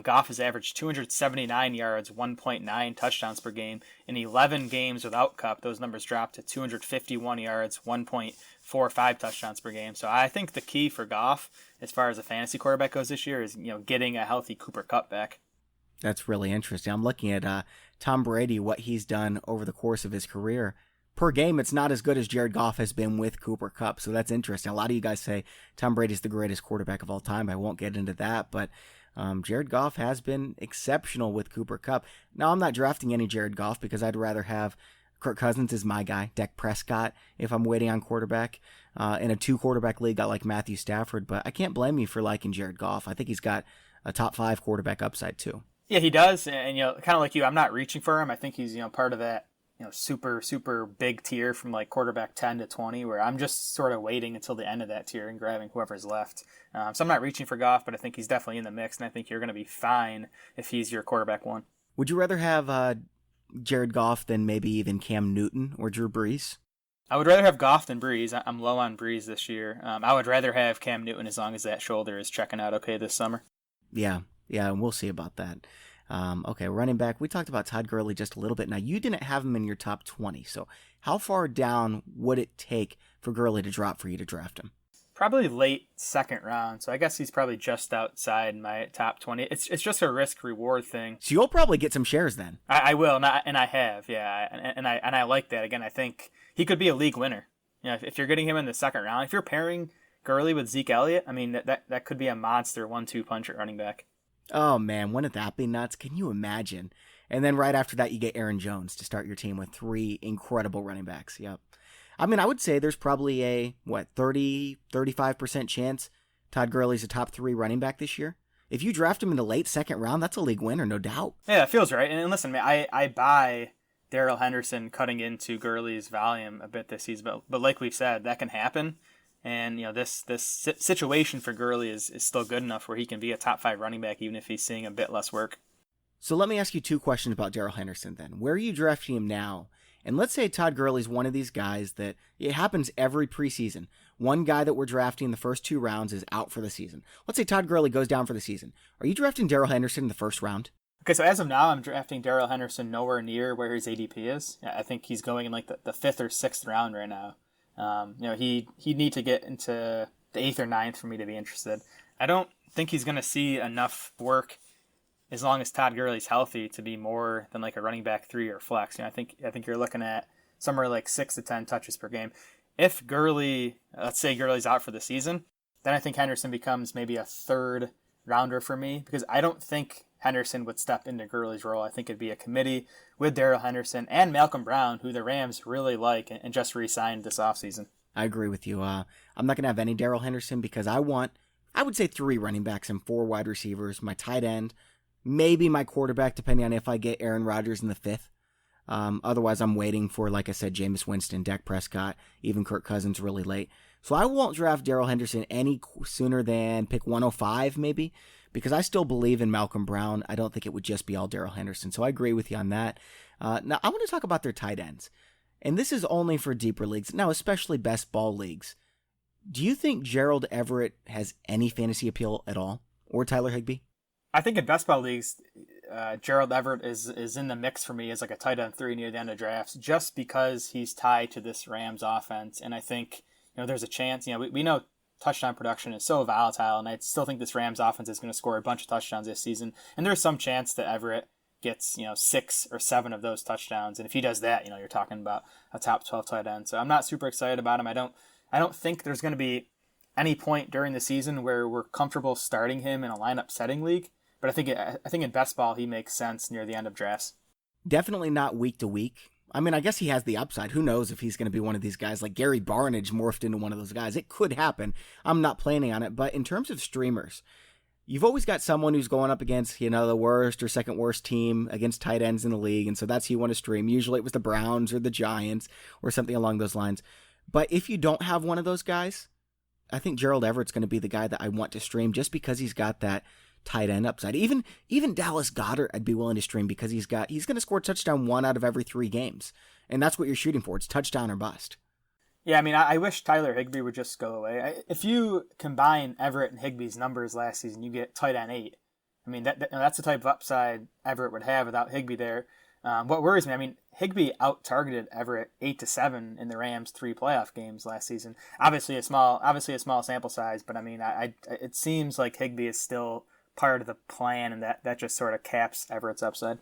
Goff has averaged 279 yards, 1.9 touchdowns per game. In 11 games without Kupp, those numbers dropped to 251 yards, 1.45 touchdowns per game. So I think the key for Goff, as far as a fantasy quarterback goes this year, is getting a healthy Cooper Kupp back. That's really interesting. I'm looking at Tom Brady, what he's done over the course of his career. Per game, it's not as good as Jared Goff has been with Cooper Kupp, so that's interesting. A lot of you guys say Tom Brady's the greatest quarterback of all time. I won't get into that, but Jared Goff has been exceptional with Cooper Kupp. Now, I'm not drafting any Jared Goff because I'd rather have Kirk Cousins as my guy, Dak Prescott, if I'm waiting on quarterback. In a 2-quarterback league, I like Matthew Stafford, but I can't blame you for liking Jared Goff. I think he's got a top 5 quarterback upside, too. Yeah, he does, and kind of like you, I'm not reaching for him. I think he's part of that super big tier from like quarterback 10 to 20, where I'm just sort of waiting until the end of that tier and grabbing whoever's left. So I'm not reaching for Goff, but I think he's definitely in the mix, and I think you're going to be fine if he's your quarterback 1. Would you rather have Jared Goff than maybe even Cam Newton or Drew Brees? I would rather have Goff than Brees. I'm low on Brees this year. I would rather have Cam Newton as long as that shoulder is checking out okay this summer. Yeah, and we'll see about that. Okay, running back. We talked about Todd Gurley just a little bit. Now, you didn't have him in your top 20, so how far down would it take for Gurley to drop for you to draft him? Probably late second round, so I guess he's probably just outside my top 20. It's just a risk-reward thing. So you'll probably get some shares then. I will, and I have, yeah, and I like that. Again, I think he could be a league winner. If you're getting him in the second round, if you're pairing Gurley with Zeke Elliott, I mean, that could be a monster 1-2 punch at running back. Oh, man, wouldn't that be nuts? Can you imagine? And then right after that, you get Aaron Jones to start your team with 3 incredible running backs. Yep. I mean, I would say there's probably a, 35% chance Todd Gurley's a top 3 running back this year. If you draft him in the late second round, that's a league winner, no doubt. Yeah, it feels right. And listen, man, I buy Darrell Henderson cutting into Gurley's volume a bit this season, but like we've said, that can happen. And this situation for Gurley is still good enough where he can be a top 5 running back even if he's seeing a bit less work. So let me ask you 2 questions about Darrell Henderson then. Where are you drafting him now? And let's say Todd Gurley's one of these guys that it happens every preseason. One guy that we're drafting in the first 2 rounds is out for the season. Let's say Todd Gurley goes down for the season. Are you drafting Darrell Henderson in the first round? Okay, so as of now, I'm drafting Darrell Henderson nowhere near where his ADP is. I think he's going in like the 5th or 6th round right now. He'd need to get into the 8th or 9th for me to be interested. I don't think he's going to see enough work as long as Todd Gurley's healthy to be more than like a running back 3 or flex. I think you're looking at somewhere like 6 to 10 touches per game. If Gurley, let's say Gurley's out for the season, then I think Henderson becomes maybe a 3rd rounder for me because I don't think Henderson would step into Gurley's role. I think it'd be a committee with Darrell Henderson and Malcolm Brown, who the Rams really like and just re-signed this offseason. I agree with you. I'm not going to have any Darrell Henderson because I would say 3 running backs and 4 wide receivers, my tight end, maybe my quarterback, depending on if I get Aaron Rodgers in the 5th. Otherwise, I'm waiting for, like I said, Jameis Winston, Dak Prescott, even Kirk Cousins really late. So I won't draft Darrell Henderson any sooner than pick 105 maybe, because I still believe in Malcolm Brown. I don't think it would just be all Darrell Henderson. So I agree with you on that. Now, I want to talk about their tight ends. And this is only for deeper leagues, now especially best ball leagues. Do you think Gerald Everett has any fantasy appeal at all? Or Tyler Higbee? I think in best ball leagues, Gerald Everett is in the mix for me as like a tight end 3 near the end of drafts, just because he's tied to this Rams offense. And I think there's a chance. We know touchdown production is so volatile, and I still think this Rams offense is going to score a bunch of touchdowns this season. And there's some chance that Everett gets 6 or 7 of those touchdowns, and if he does that, you're talking about a top 12 tight end. So I'm not super excited about him. I don't think there's going to be any point during the season where we're comfortable starting him in a lineup setting league. But I think in best ball he makes sense near the end of drafts. Definitely not week to week. I mean, I guess he has the upside. Who knows if he's going to be one of these guys like Gary Barnidge morphed into one of those guys. It could happen. I'm not planning on it. But in terms of streamers, you've always got someone who's going up against, the worst or second worst team against tight ends in the league. And so that's who you want to stream. Usually it was the Browns or the Giants or something along those lines. But if you don't have one of those guys, I think Gerald Everett's going to be the guy that I want to stream just because he's got that tight end upside. Even Dallas Goedert, I'd be willing to stream because he's going to score touchdown 1 out of every 3 games. And that's what you're shooting for. It's touchdown or bust. Yeah, I mean, I wish Tyler Higbee would just go away. If you combine Everett and Higbee's numbers last season, you get tight end 8. I mean, that's the type of upside Everett would have without Higbee there. What worries me, I mean, Higbee out-targeted Everett 8-7 in the Rams' 3 playoff games last season. Obviously a small sample size, but I mean, it seems like Higbee is still part of the plan, and that just sort of caps Everett's upside.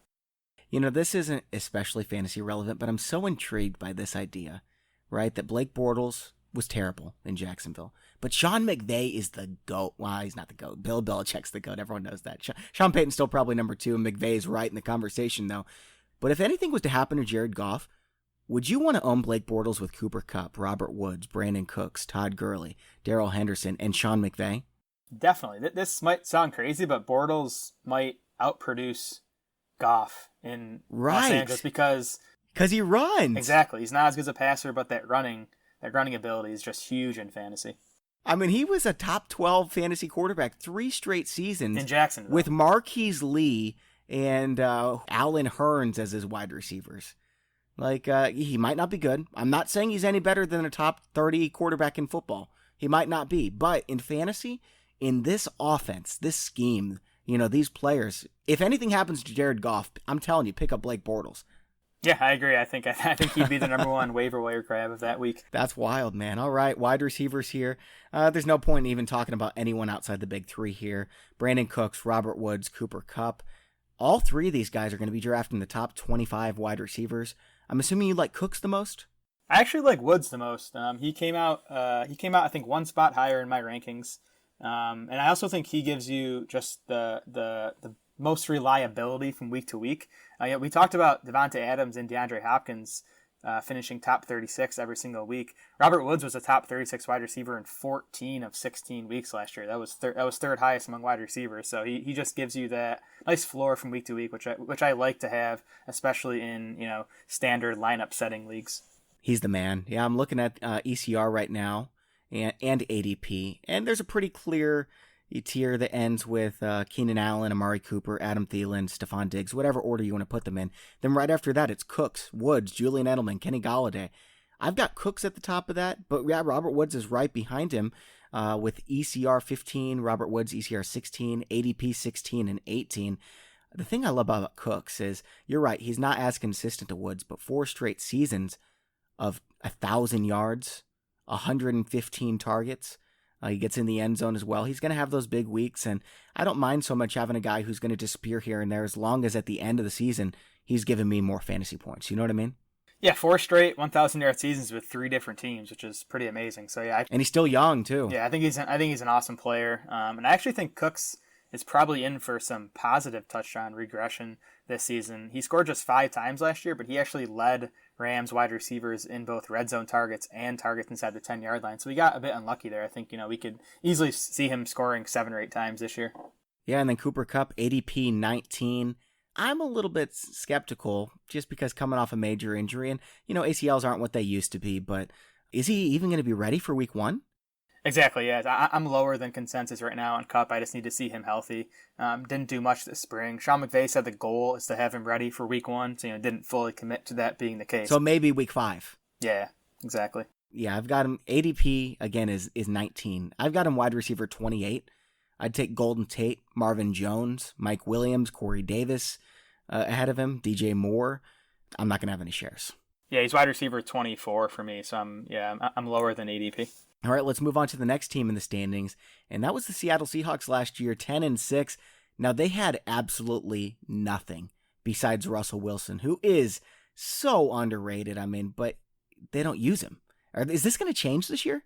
This isn't especially fantasy relevant, but I'm so intrigued by this idea, right? That Blake Bortles was terrible in Jacksonville, but Sean McVay is the GOAT. Well, he's not the GOAT. Bill Belichick's the GOAT. Everyone knows that. Sean Payton's still probably number 2, and McVay's right in the conversation, though. But if anything was to happen to Jared Goff, would you want to own Blake Bortles with Cooper Kupp, Robert Woods, Brandon Cooks, Todd Gurley, Darrell Henderson, and Sean McVay? Definitely. This might sound crazy, but Bortles might outproduce Goff in Los Angeles because he runs. Exactly. He's not as good as a passer, but that running ability is just huge in fantasy. I mean, he was a top 12 fantasy quarterback 3 straight seasons in Jacksonville with Marquise Lee and Allen Hurns as his wide receivers. Like, he might not be good. I'm not saying he's any better than a top 30 quarterback in football. He might not be. But in fantasy, in this offense, this scheme, these players, if anything happens to Jared Goff, I'm telling you, pick up Blake Bortles. Yeah, I agree. I think he'd be the number 1 waiver wire grab of that week. That's wild, man. All right, wide receivers here. There's no point in even talking about anyone outside the big 3 here. Brandon Cooks, Robert Woods, Cooper Kupp. All 3 of these guys are going to be drafted in the top 25 wide receivers. I'm assuming you like Cooks the most? I actually like Woods the most. He came out, I think, 1 spot higher in my rankings. And I also think he gives you just the most reliability from week to week. We talked about Devontae Adams and DeAndre Hopkins finishing top 36 every single week. Robert Woods was a top 36 wide receiver in 14 of 16 weeks last year. That was third highest among wide receivers. So he just gives you that nice floor from week to week, which I like to have, especially in standard lineup setting leagues. He's the man. Yeah, I'm looking at ECR right now. And ADP. And there's a pretty clear tier that ends with Keenan Allen, Amari Cooper, Adam Thielen, Stephon Diggs, whatever order you want to put them in. Then right after that, it's Cooks, Woods, Julian Edelman, Kenny Galladay. I've got Cooks at the top of that, but yeah, Robert Woods is right behind him with ECR 15, Robert Woods ECR 16, ADP 16, and 18. The thing I love about Cooks is, you're right, he's not as consistent to Woods, but 4 straight seasons of 1,000 yards, 115 targets. He gets in the end zone as well. He's going to have those big weeks, and I don't mind so much having a guy who's going to disappear here and there as long as at the end of the season, he's giving me more fantasy points. You know what I mean? Yeah, 4 straight 1,000-yard seasons with 3 different teams, which is pretty amazing. So yeah, and he's still young too. Yeah, I think he's an awesome player, and I actually think Cooks is probably in for some positive touchdown regression this season. He scored just 5 times last year, but he actually led Rams wide receivers in both red zone targets and targets inside the 10-yard line. So we got a bit unlucky there. I think, we could easily see him scoring 7 or 8 times this year. Yeah, and then Cooper Kupp, ADP 19. I'm a little bit skeptical just because coming off a major injury, and, ACLs aren't what they used to be, but is he even going to be ready for week 1? Exactly, yeah. I'm lower than consensus right now on Kupp. I just need to see him healthy. Didn't do much this spring. Sean McVay said the goal is to have him ready for week 1, so didn't fully commit to that being the case. So maybe week 5. Yeah, exactly. Yeah, I've got him. ADP, again, is 19. I've got him wide receiver 28. I'd take Golden Tate, Marvin Jones, Mike Williams, Corey Davis ahead of him, DJ Moore. I'm not going to have any shares. Yeah, he's wide receiver 24 for me, so I'm lower than ADP. All right, let's move on to the next team in the standings, and that was the Seattle Seahawks last year, 10-6. Now, they had absolutely nothing besides Russell Wilson, who is so underrated. I mean, but they don't use him. Is this going to change this year?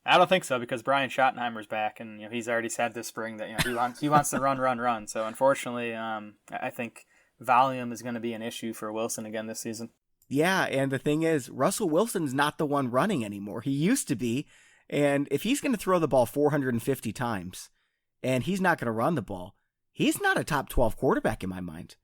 I don't think so, because Brian Schottenheimer's back, and he's already said this spring that he wants to run. So unfortunately, I think volume is going to be an issue for Wilson again this season. Yeah, and the thing is, Russell Wilson's not the one running anymore. He used to be, and if he's going to throw the ball 450 times, and he's not going to run the ball, he's not a top 12 quarterback in my mind.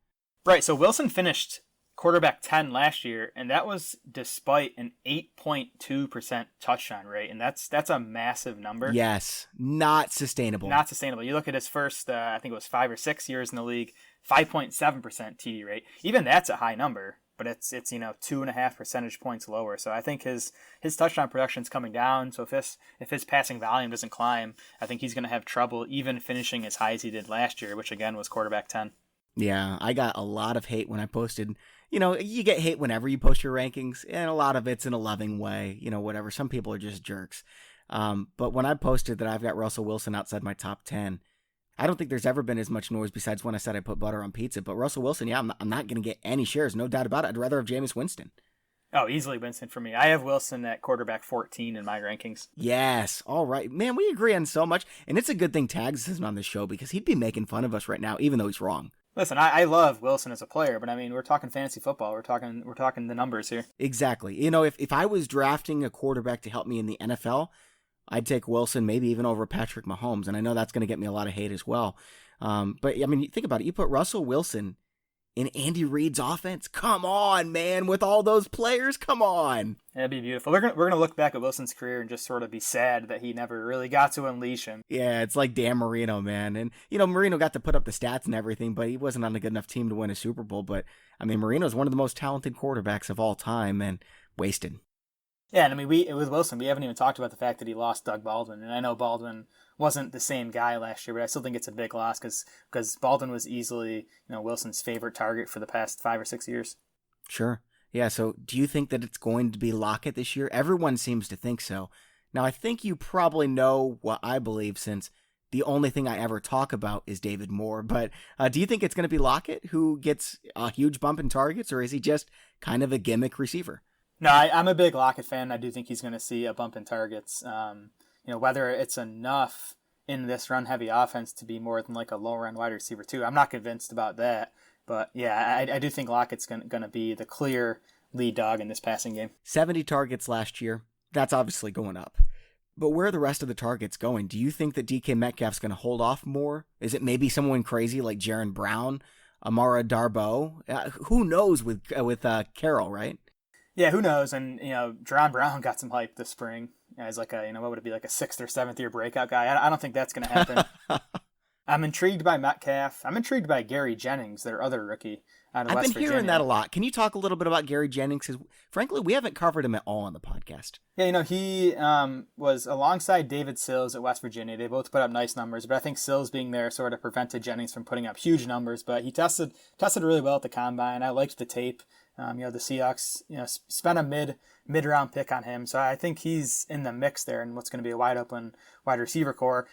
Right, so Wilson finished quarterback 10 last year, and that was despite an 8.2% touchdown rate, and that's a massive number. Yes, not sustainable. Not sustainable. You look at his first, I think it was 5 or 6 years in the league, 5.7% TD rate. Even that's a high number, but it's 2.5 percentage points lower. So I think his touchdown production's coming down. So if his passing volume doesn't climb, I think he's going to have trouble even finishing as high as he did last year, which again was quarterback 10. Yeah, I got a lot of hate when I posted. You get hate whenever you post your rankings, and a lot of it's in a loving way, whatever. Some people are just jerks. But when I posted that I've got Russell Wilson outside my top 10, I don't think there's ever been as much noise besides when I said I put butter on pizza. But Russell Wilson, yeah, I'm not going to get any shares, no doubt about it. I'd rather have Jameis Winston. Oh, easily Winston for me. I have Wilson at quarterback 14 in my rankings. Yes. All right. Man, we agree on so much. And it's a good thing Tags isn't on the show, because he'd be making fun of us right now, even though he's wrong. Listen, I love Wilson as a player, but I mean, we're talking fantasy football. We're talking the numbers here. Exactly. If I was drafting a quarterback to help me in the NFL, I'd take Wilson, maybe even over Patrick Mahomes. And I know that's going to get me a lot of hate as well. But I mean, think about it. You put Russell Wilson in Andy Reid's offense. Come on, man. With all those players, come on. That'd be beautiful. We're gonna look back at Wilson's career and just sort of be sad that he never really got to unleash him. Yeah, it's like Dan Marino, man. And, Marino got to put up the stats and everything, but he wasn't on a good enough team to win a Super Bowl. But, I mean, Marino's one of the most talented quarterbacks of all time, and wasted. Yeah, and I mean, with Wilson, we haven't even talked about the fact that he lost Doug Baldwin. And I know Baldwin wasn't the same guy last year, but I still think it's a big loss because Baldwin was easily Wilson's favorite target for the past 5 or 6 years. Sure. Yeah, so do you think that it's going to be Lockett this year? Everyone seems to think so. Now, I think you probably know what I believe, since the only thing I ever talk about is David Moore. But do you think it's going to be Lockett who gets a huge bump in targets, or is he just kind of a gimmick receiver? No, I'm a big Lockett fan. I do think he's going to see a bump in targets. Whether it's enough in this run-heavy offense to be more than like a lower-end wide receiver too, I'm not convinced about that. But yeah, I do think Lockett's going to be the clear lead dog in this passing game. 70 targets last year. That's obviously going up. But where are the rest of the targets going? Do you think that DK Metcalf's going to hold off more? Is it maybe someone crazy like Jaron Brown, Amara Darboh? Who knows with Carroll, right? Yeah, who knows? And, Jaron Brown got some hype this spring as like a, what would it be, like a 6th or 7th year breakout guy. I don't think that's going to happen. I'm intrigued by Metcalf. I'm intrigued by Gary Jennings, their other rookie out of West Virginia. I've been hearing that a lot. Can you talk a little bit about Gary Jennings? Because frankly, we haven't covered him at all on the podcast. Yeah, he was alongside David Sills at West Virginia. They both put up nice numbers, but I think Sills being there sort of prevented Jennings from putting up huge numbers. But he tested really well at the combine. I liked the tape. The Seahawks, spent a mid-round pick on him. So I think he's in the mix there in what's going to be a wide open wide receiver core.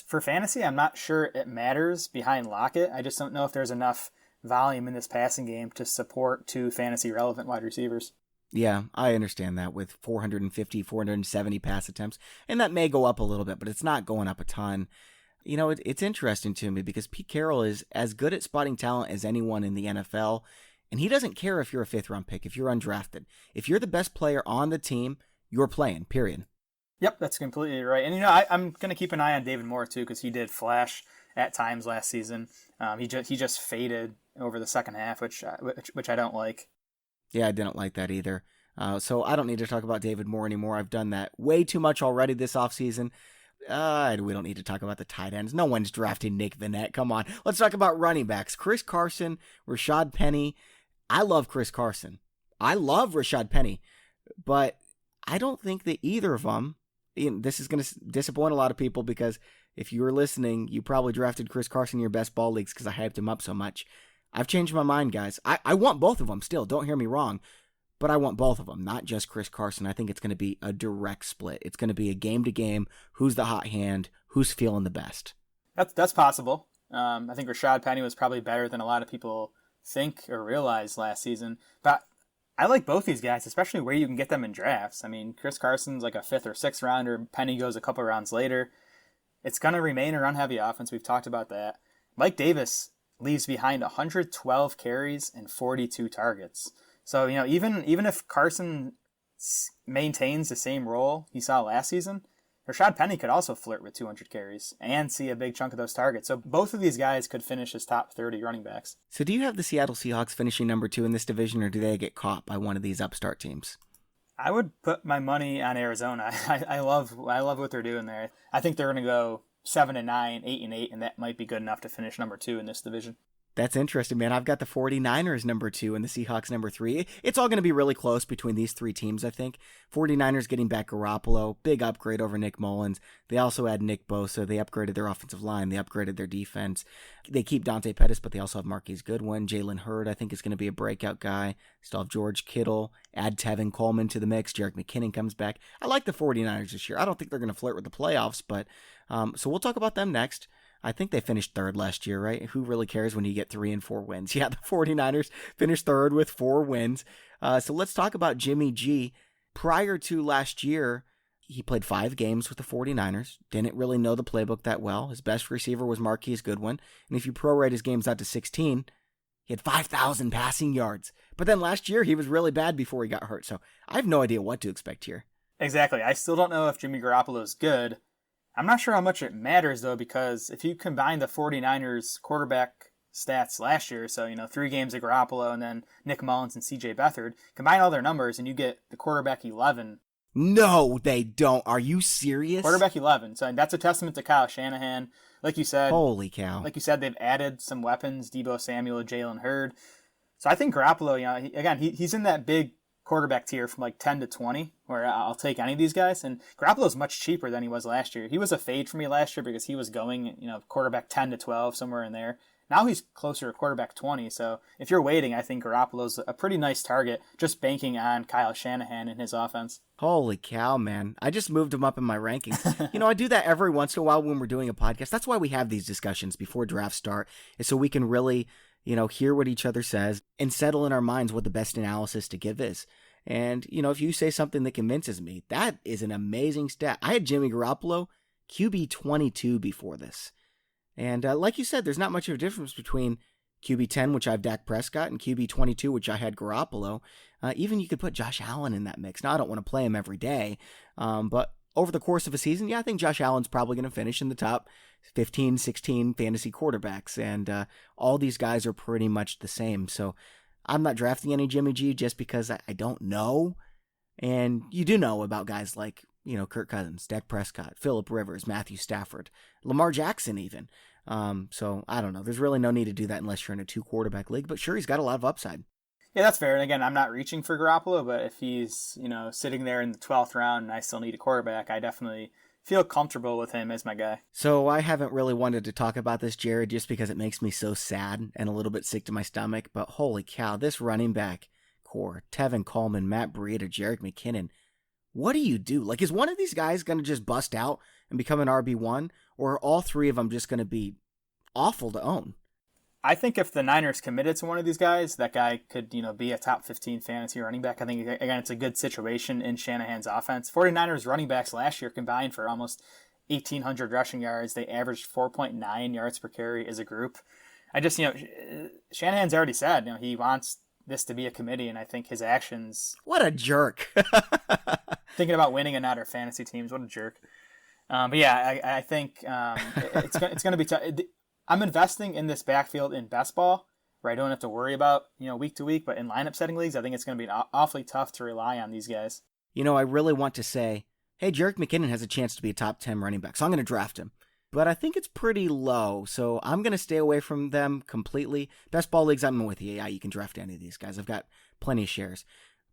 For fantasy, I'm not sure it matters behind Lockett. I just don't know if there's enough volume in this passing game to support 2 fantasy relevant wide receivers. Yeah, I understand that with 450, 470 pass attempts. And that may go up a little bit, but it's not going up a ton. It's interesting to me because Pete Carroll is as good at spotting talent as anyone in the NFL. And he doesn't care if you're a 5th-round pick, if you're undrafted. If you're the best player on the team, you're playing, period. Yep, that's completely right. And, I'm going to keep an eye on David Moore, too, because he did flash at times last season. He just faded over the second half, which I don't like. Yeah, I didn't like that either. So I don't need to talk about David Moore anymore. I've done that way too much already this offseason. We don't need to talk about the tight ends. No one's drafting Nick Vannett. Come on. Let's talk about running backs. Chris Carson, Rashad Penny. I love Chris Carson. I love Rashad Penny. But I don't think that either of them, this is going to disappoint a lot of people because if you were listening, you probably drafted Chris Carson in your best ball leagues because I hyped him up so much. I've changed my mind, guys. I want both of them still. Don't hear me wrong. But I want both of them, not just Chris Carson. I think it's going to be a direct split. It's going to be a game-to-game. Who's the hot hand? Who's feeling the best? That's possible. I think Rashad Penny was probably better than a lot of people think or realize last season. But I like both these guys, especially where you can get them in drafts. I mean, Chris Carson's like a 5th or 6th rounder. Penny goes a couple rounds later. It's going to remain a run-heavy offense. We've talked about that. Mike Davis leaves behind 112 carries and 42 targets. So, even if Carson maintains the same role he saw last season, Rashad Penny could also flirt with 200 carries and see a big chunk of those targets. So both of these guys could finish as top 30 running backs. So do you have the Seattle Seahawks finishing number 2 in this division, or do they get caught by one of these upstart teams? I would put my money on Arizona. I love what they're doing there. I think they're going to go 7-9, 8-8, and that might be good enough to finish number 2 in this division. That's interesting, man. I've got the 49ers number 2 and the Seahawks number 3. It's all going to be really close between these 3 teams, I think. 49ers getting back Garoppolo, big upgrade over Nick Mullins. They also had Nick Bosa. They upgraded their offensive line. They upgraded their defense. They keep Dante Pettis, but they also have Marquise Goodwin. Jalen Hurd, I think, is going to be a breakout guy. Still have George Kittle. Add Tevin Coleman to the mix. Jerick McKinnon comes back. I like the 49ers this year. I don't think they're going to flirt with the playoffs, but so we'll talk about them next. I think they finished 3rd last year, right? Who really cares when you get 3 and 4 wins? Yeah, the 49ers finished 3rd with 4 wins. So let's talk about Jimmy G. Prior to last year, he played 5 games with the 49ers. Didn't really know the playbook that well. His best receiver was Marquise Goodwin. And if you prorate his games out to 16, he had 5,000 passing yards. But then last year, he was really bad before he got hurt. So I have no idea what to expect here. Exactly. I still don't know if Jimmy Garoppolo is good. I'm not sure how much it matters, though, because if you combine the 49ers quarterback stats last year, so, 3 games of Garoppolo and then Nick Mullins and C.J. Beathard, combine all their numbers and you get the quarterback 11. No, they don't. Are you serious? Quarterback 11. So that's a testament to Kyle Shanahan. Like you said. Holy cow. Like you said, they've added some weapons, Deebo Samuel, Jalen Hurd. So I think Garoppolo, he's in that big quarterback tier from like 10 to 20, where I'll take any of these guys. And Garoppolo's much cheaper than he was last year. He was a fade for me last year because he was going, quarterback 10 to 12, somewhere in there. Now he's closer to quarterback 20. So if you're waiting, I think Garoppolo's a pretty nice target, just banking on Kyle Shanahan and his offense. Holy cow, man. I just moved him up in my rankings. I do that every once in a while when we're doing a podcast. That's why we have these discussions before drafts start, is so we can really hear what each other says and settle in our minds what the best analysis to give is. And, if you say something that convinces me, that is an amazing stat. I had Jimmy Garoppolo, QB 22 before this. And like you said, there's not much of a difference between QB 10, which I have Dak Prescott, and QB 22, which I had Garoppolo. Even you could put Josh Allen in that mix. Now, I don't want to play him every day, but over the course of a season, I think Josh Allen's probably going to finish in the top 15, 16 fantasy quarterbacks. And all these guys are pretty much the same. So I'm not drafting any Jimmy G just because I don't know. And you do know about guys like, Kirk Cousins, Dak Prescott, Phillip Rivers, Matthew Stafford, Lamar Jackson even. So I don't know. There's really no need to do that unless you're in a 2-quarterback league. But sure, he's got a lot of upside. Yeah, that's fair. And again, I'm not reaching for Garoppolo, but if he's, sitting there in the 12th round and I still need a quarterback, I definitely feel comfortable with him as my guy. So I haven't really wanted to talk about this, Jared, just because it makes me so sad and a little bit sick to my stomach. But holy cow, this running back core, Tevin Coleman, Matt Breida, Jerick McKinnon, what do you do? Like, is one of these guys going to just bust out and become an RB1? Or are all 3 of them just going to be awful to own? I think if the Niners committed to one of these guys, that guy could, be a top 15 fantasy running back. I think, again, it's a good situation in Shanahan's offense. 49ers running backs last year combined for almost 1,800 rushing yards. They averaged 4.9 yards per carry as a group. I just, Shanahan's already said, he wants this to be a committee, and I think his actions... What a jerk. Thinking about winning and not our fantasy teams, what a jerk. But yeah, I think it's going to be tough. I'm investing in this backfield in best ball, where I don't have to worry about, week to week, but in lineup setting leagues, I think it's going to be awfully tough to rely on these guys. I really want to say, hey, Jerick McKinnon has a chance to be a top 10 running back, so I'm going to draft him. But I think it's pretty low, so I'm going to stay away from them completely. Best ball leagues, I'm with you. Yeah, you can draft any of these guys. I've got plenty of shares.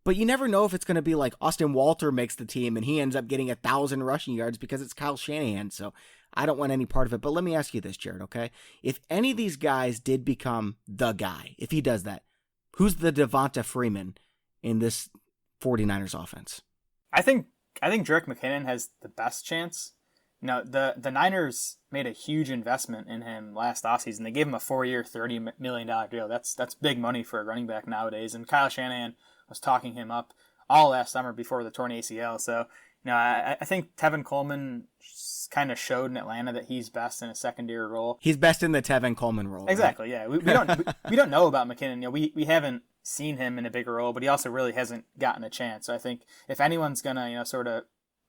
But you never know if it's going to be like Austin Walter makes the team and he ends up getting 1,000 rushing yards because it's Kyle Shanahan. So I don't want any part of it. But let me ask you this, Jared, okay? If any of these guys did become the guy, if he does that, who's the Devonta Freeman in this 49ers offense? I think Jerick McKinnon has the best chance. The Niners made a huge investment in him last offseason. They gave him a 4-year, $30 million deal. That's big money for a running back nowadays. And Kyle Shanahan was talking him up all last summer before the torn ACL. So, I think Tevin Coleman kind of showed in Atlanta that he's best in a secondary role. He's best in the Tevin Coleman role. Exactly, right? Yeah. We don't know about McKinnon. We haven't seen him in a bigger role, but he also really hasn't gotten a chance. So I think if anyone's gonna, sort of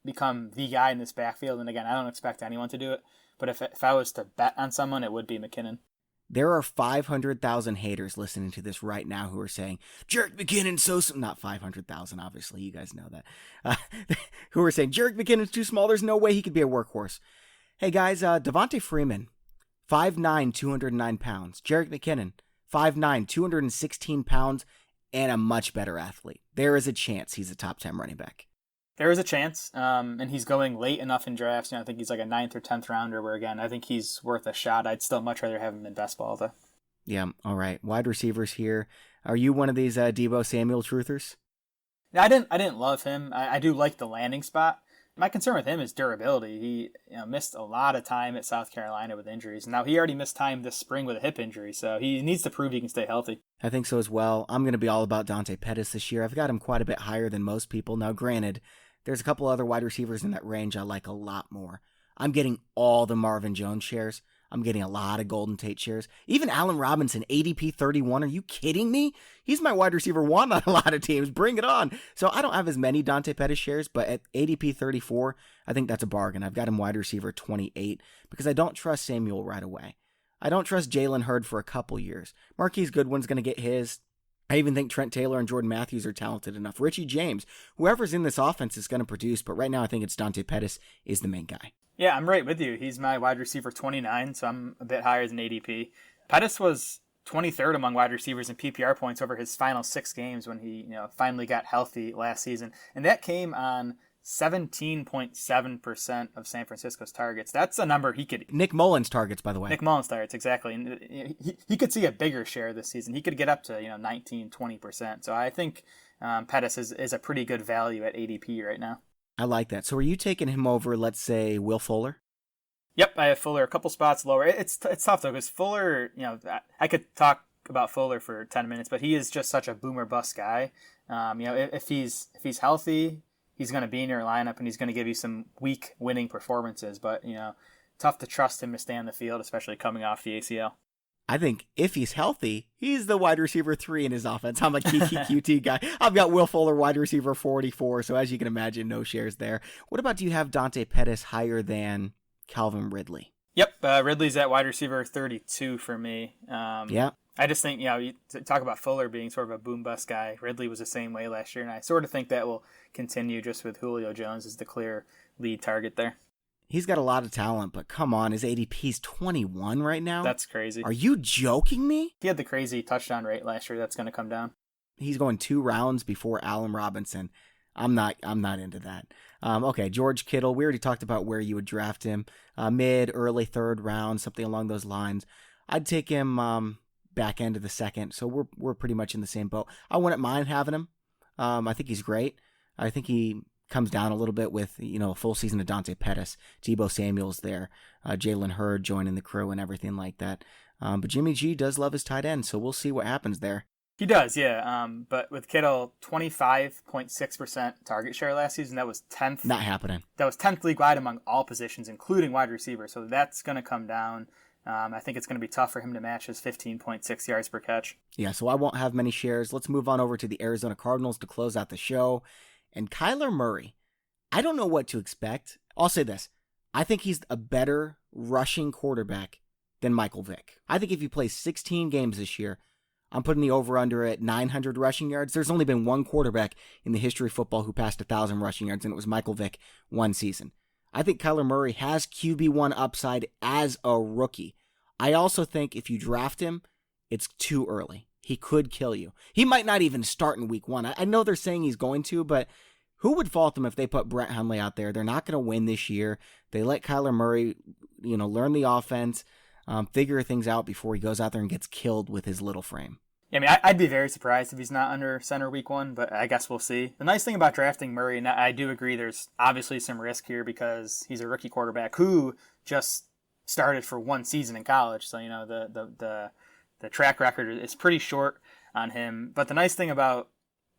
become the guy in this backfield, and again, I don't expect anyone to do it, but if I was to bet on someone, it would be McKinnon. There are 500,000 haters listening to this right now who are saying, Jerick McKinnon's not 500,000, obviously, you guys know that, who are saying, Jerick McKinnon's too small, there's no way he could be a workhorse. Hey guys, Devontae Freeman, 5'9", 209 pounds. Jerick McKinnon, 5'9", 216 pounds, and a much better athlete. There is a chance he's a top 10 running back. There is a chance, and he's going late enough in drafts. I think he's like a 9th or 10th rounder, where, again, I think he's worth a shot. I'd still much rather have him in best ball, though. Yeah, all right. Wide receivers here. Are you one of these Deebo Samuel truthers? I didn't love him. I do like the landing spot. My concern with him is durability. He missed a lot of time at South Carolina with injuries. Now, he already missed time this spring with a hip injury, so he needs to prove he can stay healthy. I think so as well. I'm going to be all about Dante Pettis this year. I've got him quite a bit higher than most people. Now, granted, there's a couple other wide receivers in that range I like a lot more. I'm getting all the Marvin Jones shares. I'm getting a lot of Golden Tate shares. Even Allen Robinson, ADP 31. Are you kidding me? He's my wide receiver 1 on a lot of teams. Bring it on. So I don't have as many Dante Pettis shares, but at ADP 34, I think that's a bargain. I've got him wide receiver 28 because I don't trust Samuel right away. I don't trust Jalen Hurd for a couple years. Marquise Goodwin's going to get his. I even think Trent Taylor and Jordan Matthews are talented enough. Richie James, whoever's in this offense is going to produce, but right now I think it's Dante Pettis is the main guy. Yeah, I'm right with you. He's my wide receiver 29, so I'm a bit higher than ADP. Pettis was 23rd among wide receivers in PPR points over his final 6 games when he finally got healthy last season, and that came on 17.7% of San Francisco's targets. That's a number he could... Nick Mullins targets, by the way. Nick Mullins targets, exactly. And he could see a bigger share this season. He could get up to 19, 20%. So I think Pettis is a pretty good value at ADP right now. I like that. So are you taking him over, let's say, Will Fuller? Yep, I have Fuller a couple spots lower. It's tough, though, because Fuller, I could talk about Fuller for 10 minutes, but he is just such a boomer bust guy. If he's healthy, he's going to be in your lineup, and he's going to give you some weak winning performances. But, tough to trust him to stay on the field, especially coming off the ACL. I think if he's healthy, he's the wide receiver 3 in his offense. I'm a Kiki QT guy. I've got Will Fuller, wide receiver 44, so as you can imagine, no shares there. What about, do you have Dante Pettis higher than Calvin Ridley? Yep, Ridley's at wide receiver 32 for me. Yeah. I just think, you talk about Fuller being sort of a boom-bust guy. Ridley was the same way last year, and I sort of think that will continue just with Julio Jones as the clear lead target there. He's got a lot of talent, but come on, his ADP's 21 right now? That's crazy. Are you joking me? He had the crazy touchdown rate last year. That's going to come down. He's going 2 rounds before Allen Robinson. I'm not into that. Okay, George Kittle, we already talked about where you would draft him. Mid, early 3rd round, something along those lines. I'd take him back end of the 2nd, so we're pretty much in the same boat. I wouldn't mind having him. I think he's great. I think he comes down a little bit with, a full season of Dante Pettis. Deebo Samuel's there. Jalen Hurd joining the crew and everything like that. But Jimmy G does love his tight end, so we'll see what happens there. He does, yeah. But with Kittle, 25.6% target share last season. That was 10th. Not happening. That was 10th league-wide among all positions, including wide receiver. So that's going to come down. I think it's going to be tough for him to match his 15.6 yards per catch. Yeah, so I won't have many shares. Let's move on over to the Arizona Cardinals to close out the show. And Kyler Murray, I don't know what to expect. I'll say this. I think he's a better rushing quarterback than Michael Vick. I think if he plays 16 games this year, I'm putting the over-under at 900 rushing yards. There's only been one quarterback in the history of football who passed 1,000 rushing yards, and it was Michael Vick one season. I think Kyler Murray has QB1 upside as a rookie. I also think if you draft him, it's too early. He could kill you. He might not even start in week 1. I know they're saying he's going to, but who would fault them if they put Brett Hundley out there? They're not going to win this year. They let Kyler Murray, learn the offense, figure things out before he goes out there and gets killed with his little frame. I mean, I'd be very surprised if he's not under center week 1, but I guess we'll see. The nice thing about drafting Murray, and I do agree there's obviously some risk here because he's a rookie quarterback who just started for one season in college. So, the track record is pretty short on him. But the nice thing about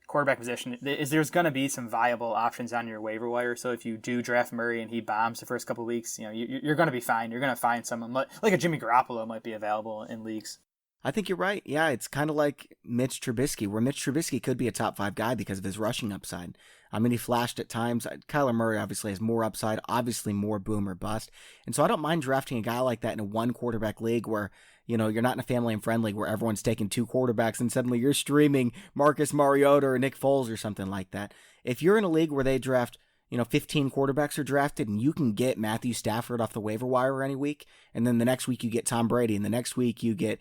quarterback position is there's going to be some viable options on your waiver wire. So if you do draft Murray and he bombs the first couple of weeks, you're going to be fine. You're going to find someone like a Jimmy Garoppolo might be available in leagues. I think you're right. Yeah, it's kind of like Mitch Trubisky, where Mitch Trubisky could be a top 5 guy because of his rushing upside. I mean, he flashed at times. Kyler Murray obviously has more upside, obviously more boom or bust. And so I don't mind drafting a guy like that in a one quarterback league where, you're not in a family and friend league where everyone's taking 2 quarterbacks and suddenly you're streaming Marcus Mariota or Nick Foles or something like that. If you're in a league where they draft 15 quarterbacks are drafted and you can get Matthew Stafford off the waiver wire any week, and then the next week you get Tom Brady, and the next week you get,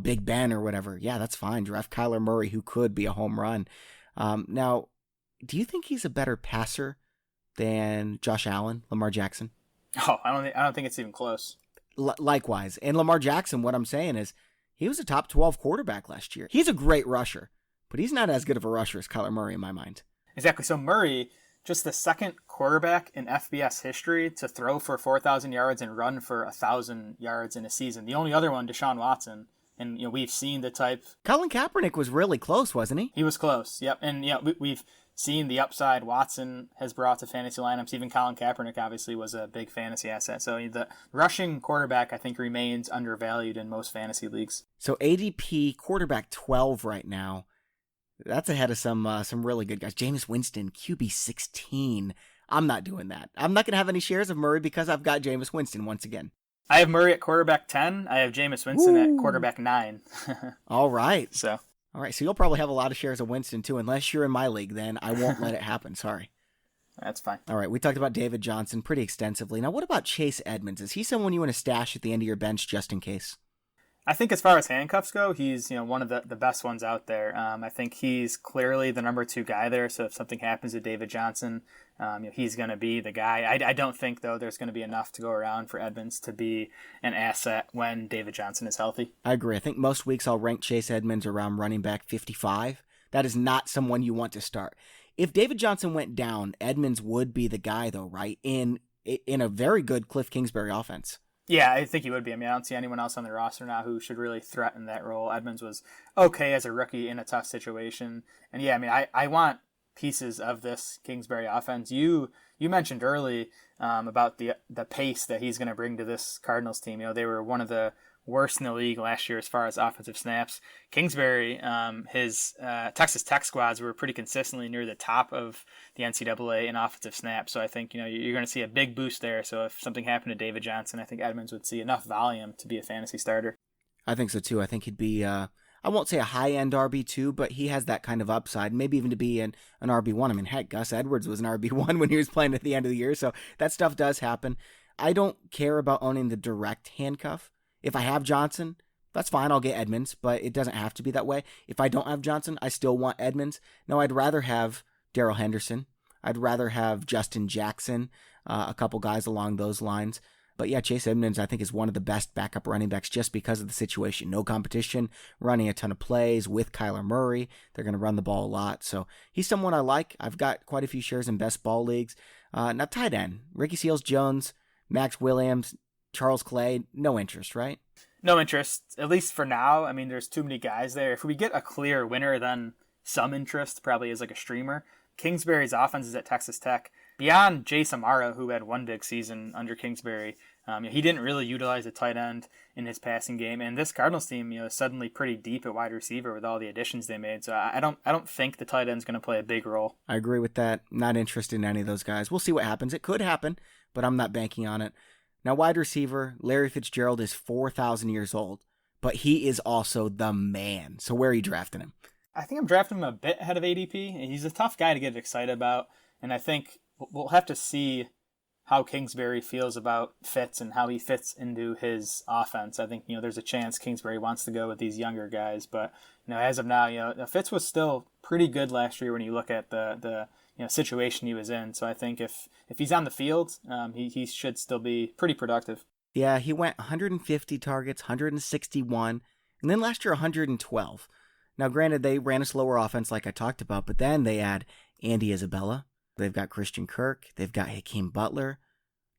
Big Ben or whatever. Yeah, that's fine. Draft Kyler Murray, who could be a home run. Now, do you think he's a better passer than Josh Allen, Lamar Jackson? Oh, I don't think it's even close. Likewise. And Lamar Jackson, what I'm saying is he was a top 12 quarterback last year. He's a great rusher, but he's not as good of a rusher as Kyler Murray in my mind. Exactly. So Murray, just the second quarterback in FBS history to throw for 4,000 yards and run for 1,000 yards in a season. The only other one, Deshaun Watson. And, we've seen the type. Colin Kaepernick was really close, wasn't he? He was close. Yep. And, we've seen the upside Watson has brought to fantasy lineups. Even Colin Kaepernick obviously was a big fantasy asset. So the rushing quarterback, I think, remains undervalued in most fantasy leagues. So ADP quarterback 12 right now. That's ahead of some really good guys. Jameis Winston, QB 16. I'm not doing that. I'm not going to have any shares of Murray because I've got Jameis Winston once again. I have Murray at quarterback 10. I have Jameis Winston at quarterback 9. All right. So you'll probably have a lot of shares of Winston too. Unless you're in my league, then I won't let it happen. Sorry. That's fine. All right. We talked about David Johnson pretty extensively. Now, what about Chase Edmonds? Is he someone you want to stash at the end of your bench just in case? I think as far as handcuffs go, he's one of the best ones out there. I think he's clearly the number 2 guy there. So if something happens to David Johnson, he's going to be the guy. I don't think, though, there's going to be enough to go around for Edmonds to be an asset when David Johnson is healthy. I agree. I think most weeks I'll rank Chase Edmonds around running back 55. That is not someone you want to start. If David Johnson went down, Edmonds would be the guy, though, right? In a very good Cliff Kingsbury offense. Yeah, I think he would be. I mean, I don't see anyone else on the roster now who should really threaten that role. Edmonds was okay as a rookie in a tough situation. And yeah, I mean, I want pieces of this Kingsbury offense. You mentioned early about the pace that he's going to bring to this Cardinals team. They were one of the worst in the league last year as far as offensive snaps. Kingsbury, his Texas Tech squads were pretty consistently near the top of the NCAA in offensive snaps. So I think, you're going to see a big boost there. So if something happened to David Johnson, I think Edmonds would see enough volume to be a fantasy starter. I think so too. I think he'd be, I won't say a high-end RB2, but he has that kind of upside, maybe even to be an RB1. I mean, heck, Gus Edwards was an RB1 when he was playing at the end of the year. So that stuff does happen. I don't care about owning the direct handcuff. If I have Johnson, that's fine. I'll get Edmonds, but it doesn't have to be that way. If I don't have Johnson, I still want Edmonds. No, I'd rather have Darrell Henderson. I'd rather have Justin Jackson, a couple guys along those lines. But yeah, Chase Edmonds, I think, is one of the best backup running backs just because of the situation. No competition, running a ton of plays with Kyler Murray. They're going to run the ball a lot. So he's someone I like. I've got quite a few shares in best ball leagues. Now, tight end, Ricky Seals-Jones, Max Williams, Charles Clay, no interest, right? No interest, at least for now. I mean, there's too many guys there. If we get a clear winner, then some interest, probably as like a streamer. Kingsbury's offense is at Texas Tech. Beyond Jay Samara, who had one big season under Kingsbury, he didn't really utilize a tight end in his passing game. And this Cardinals team, is suddenly pretty deep at wide receiver with all the additions they made. So I don't think the tight end's going to play a big role. I agree with that. Not interested in any of those guys. We'll see what happens. It could happen, but I'm not banking on it. Now, wide receiver, Larry Fitzgerald is 4,000 years old, but he is also the man. So where are you drafting him? I think I'm drafting him a bit ahead of ADP. He's a tough guy to get excited about, and I think we'll have to see how Kingsbury feels about Fitz and how he fits into his offense. I think, there's a chance Kingsbury wants to go with these younger guys, but, as of now, Fitz was still pretty good last year when you look at the situation he was in. So I think if he's on the field, he should still be pretty productive. Yeah, he went 150 targets, 161, and then last year 112. Now, granted, they ran a slower offense like I talked about, but then they add Andy Isabella. They've got Christian Kirk. They've got Hakeem Butler.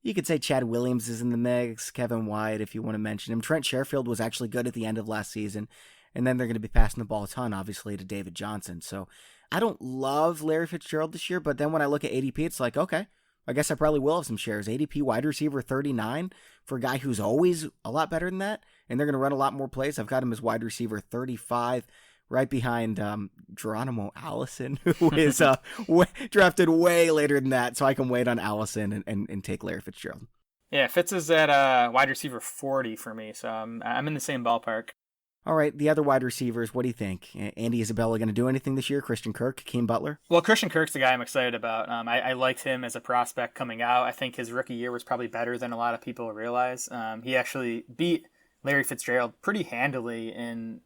You could say Chad Williams is in the mix, Kevin White if you want to mention him. Trent Sherfield was actually good at the end of last season, and then they're going to be passing the ball a ton, obviously, to David Johnson. So I don't love Larry Fitzgerald this year, but then when I look at ADP, it's like, okay, I guess I probably will have some shares. ADP wide receiver 39 for a guy who's always a lot better than that, and they're going to run a lot more plays. I've got him as wide receiver 35, right behind Geronimo Allison, who is drafted way later than that, so I can wait on Allison and take Larry Fitzgerald. Yeah, Fitz is at wide receiver 40 for me, so I'm in the same ballpark. All right, the other wide receivers, what do you think? Andy Isabella going to do anything this year? Christian Kirk, Hakeem Butler? Well, Christian Kirk's the guy I'm excited about. I liked him as a prospect coming out. I think his rookie year was probably better than a lot of people realize. He actually beat Larry Fitzgerald pretty handily in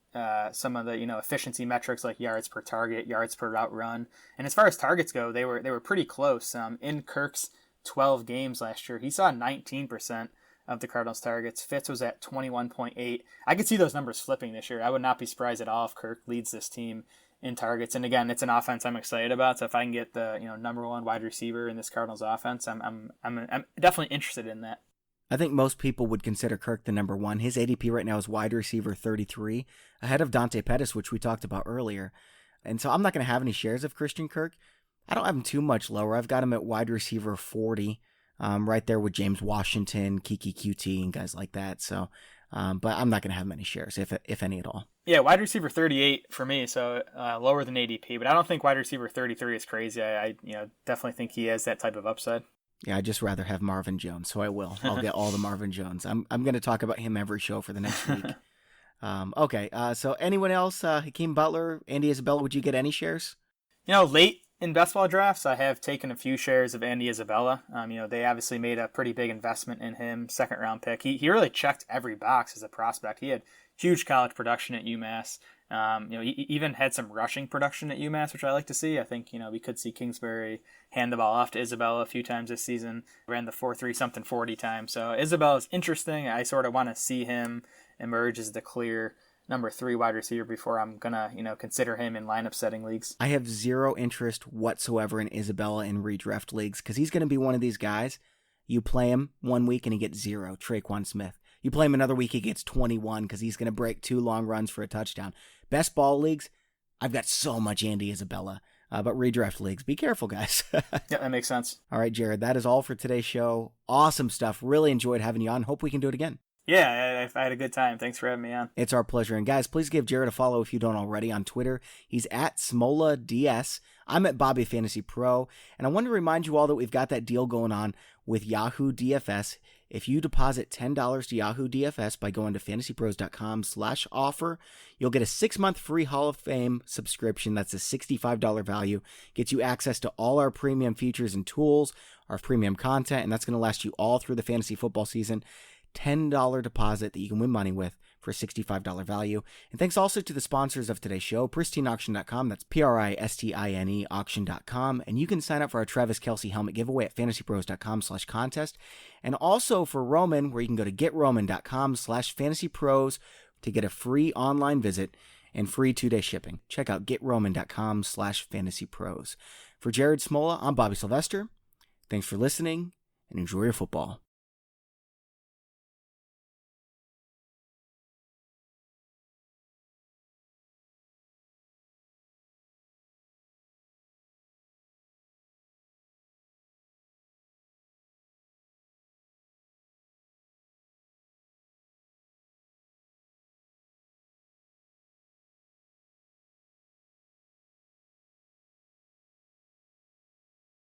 some of the efficiency metrics like yards per target, yards per route run, and as far as targets go, they were pretty close. In Kirk's 12 games last year, he saw 19% of the Cardinals' targets. Fitz was at 21.8. I could see those numbers flipping this year. I would not be surprised at all if Kirk leads this team in targets. And again, it's an offense I'm excited about. So if I can get the number one wide receiver in this Cardinals offense, I'm definitely interested in that. I think most people would consider Kirk the number one. His ADP right now is wide receiver 33, ahead of Dante Pettis, which we talked about earlier. And so I'm not going to have any shares of Christian Kirk. I don't have him too much lower. I've got him at wide receiver 40. Right there with James Washington, Kiki QT, and guys like that. So, but I'm not going to have many shares, if any at all. Yeah, wide receiver 38 for me, so lower than ADP. But I don't think wide receiver 33 is crazy. I definitely think he has that type of upside. Yeah, I'd just rather have Marvin Jones, so I will. I'll get all the Marvin Jones. I'm going to talk about him every show for the next week. Okay, so anyone else? Hakeem Butler, Andy Isabella, would you get any shares? Late in best ball drafts, I have taken a few shares of Andy Isabella. They obviously made a pretty big investment in him, second round pick. He really checked every box as a prospect. He had huge college production at UMass. He even had some rushing production at UMass, which I like to see. I think, we could see Kingsbury hand the ball off to Isabella a few times this season. Ran the 4.3 40 times. So Isabella's interesting. I sort of want to see him emerge as the clear number 3 wide receiver before I'm gonna, consider him in lineup setting leagues. I have zero interest whatsoever in Isabella in redraft leagues because he's gonna be one of these guys. You play him one week and he gets 0, Traquan Smith. You play him another week, he gets 21 because he's gonna break 2 long runs for a touchdown. Best ball leagues, I've got so much Andy Isabella. But redraft leagues, be careful, guys. Yeah, that makes sense. All right, Jared, that is all for today's show. Awesome stuff. Really enjoyed having you on. Hope we can do it again. Yeah, I had a good time. Thanks for having me on. It's our pleasure. And guys, please give Jared a follow if you don't already on Twitter. He's at Smola DS. I'm at Bobby Fantasy Pro. And I want to remind you all that we've got that deal going on with Yahoo DFS. If you deposit $10 to Yahoo DFS by going to fantasypros.com/offer, you'll get a 6-month free Hall of Fame subscription. That's a $65 value. Gets you access to all our premium features and tools, our premium content, and that's going to last you all through the fantasy football season. $10 deposit that you can win money with for a $65 value. And thanks also to the sponsors of today's show, PristineAuction.com. That's Pristine Auction.com. And you can sign up for our Travis Kelce helmet giveaway at FantasyPros.com/contest. And also for Roman, where you can go to GetRoman.com/FantasyPros to get a free online visit and free 2-day shipping. Check out GetRoman.com/FantasyPros. For Jared Smola, I'm Bobby Sylvester. Thanks for listening and enjoy your football.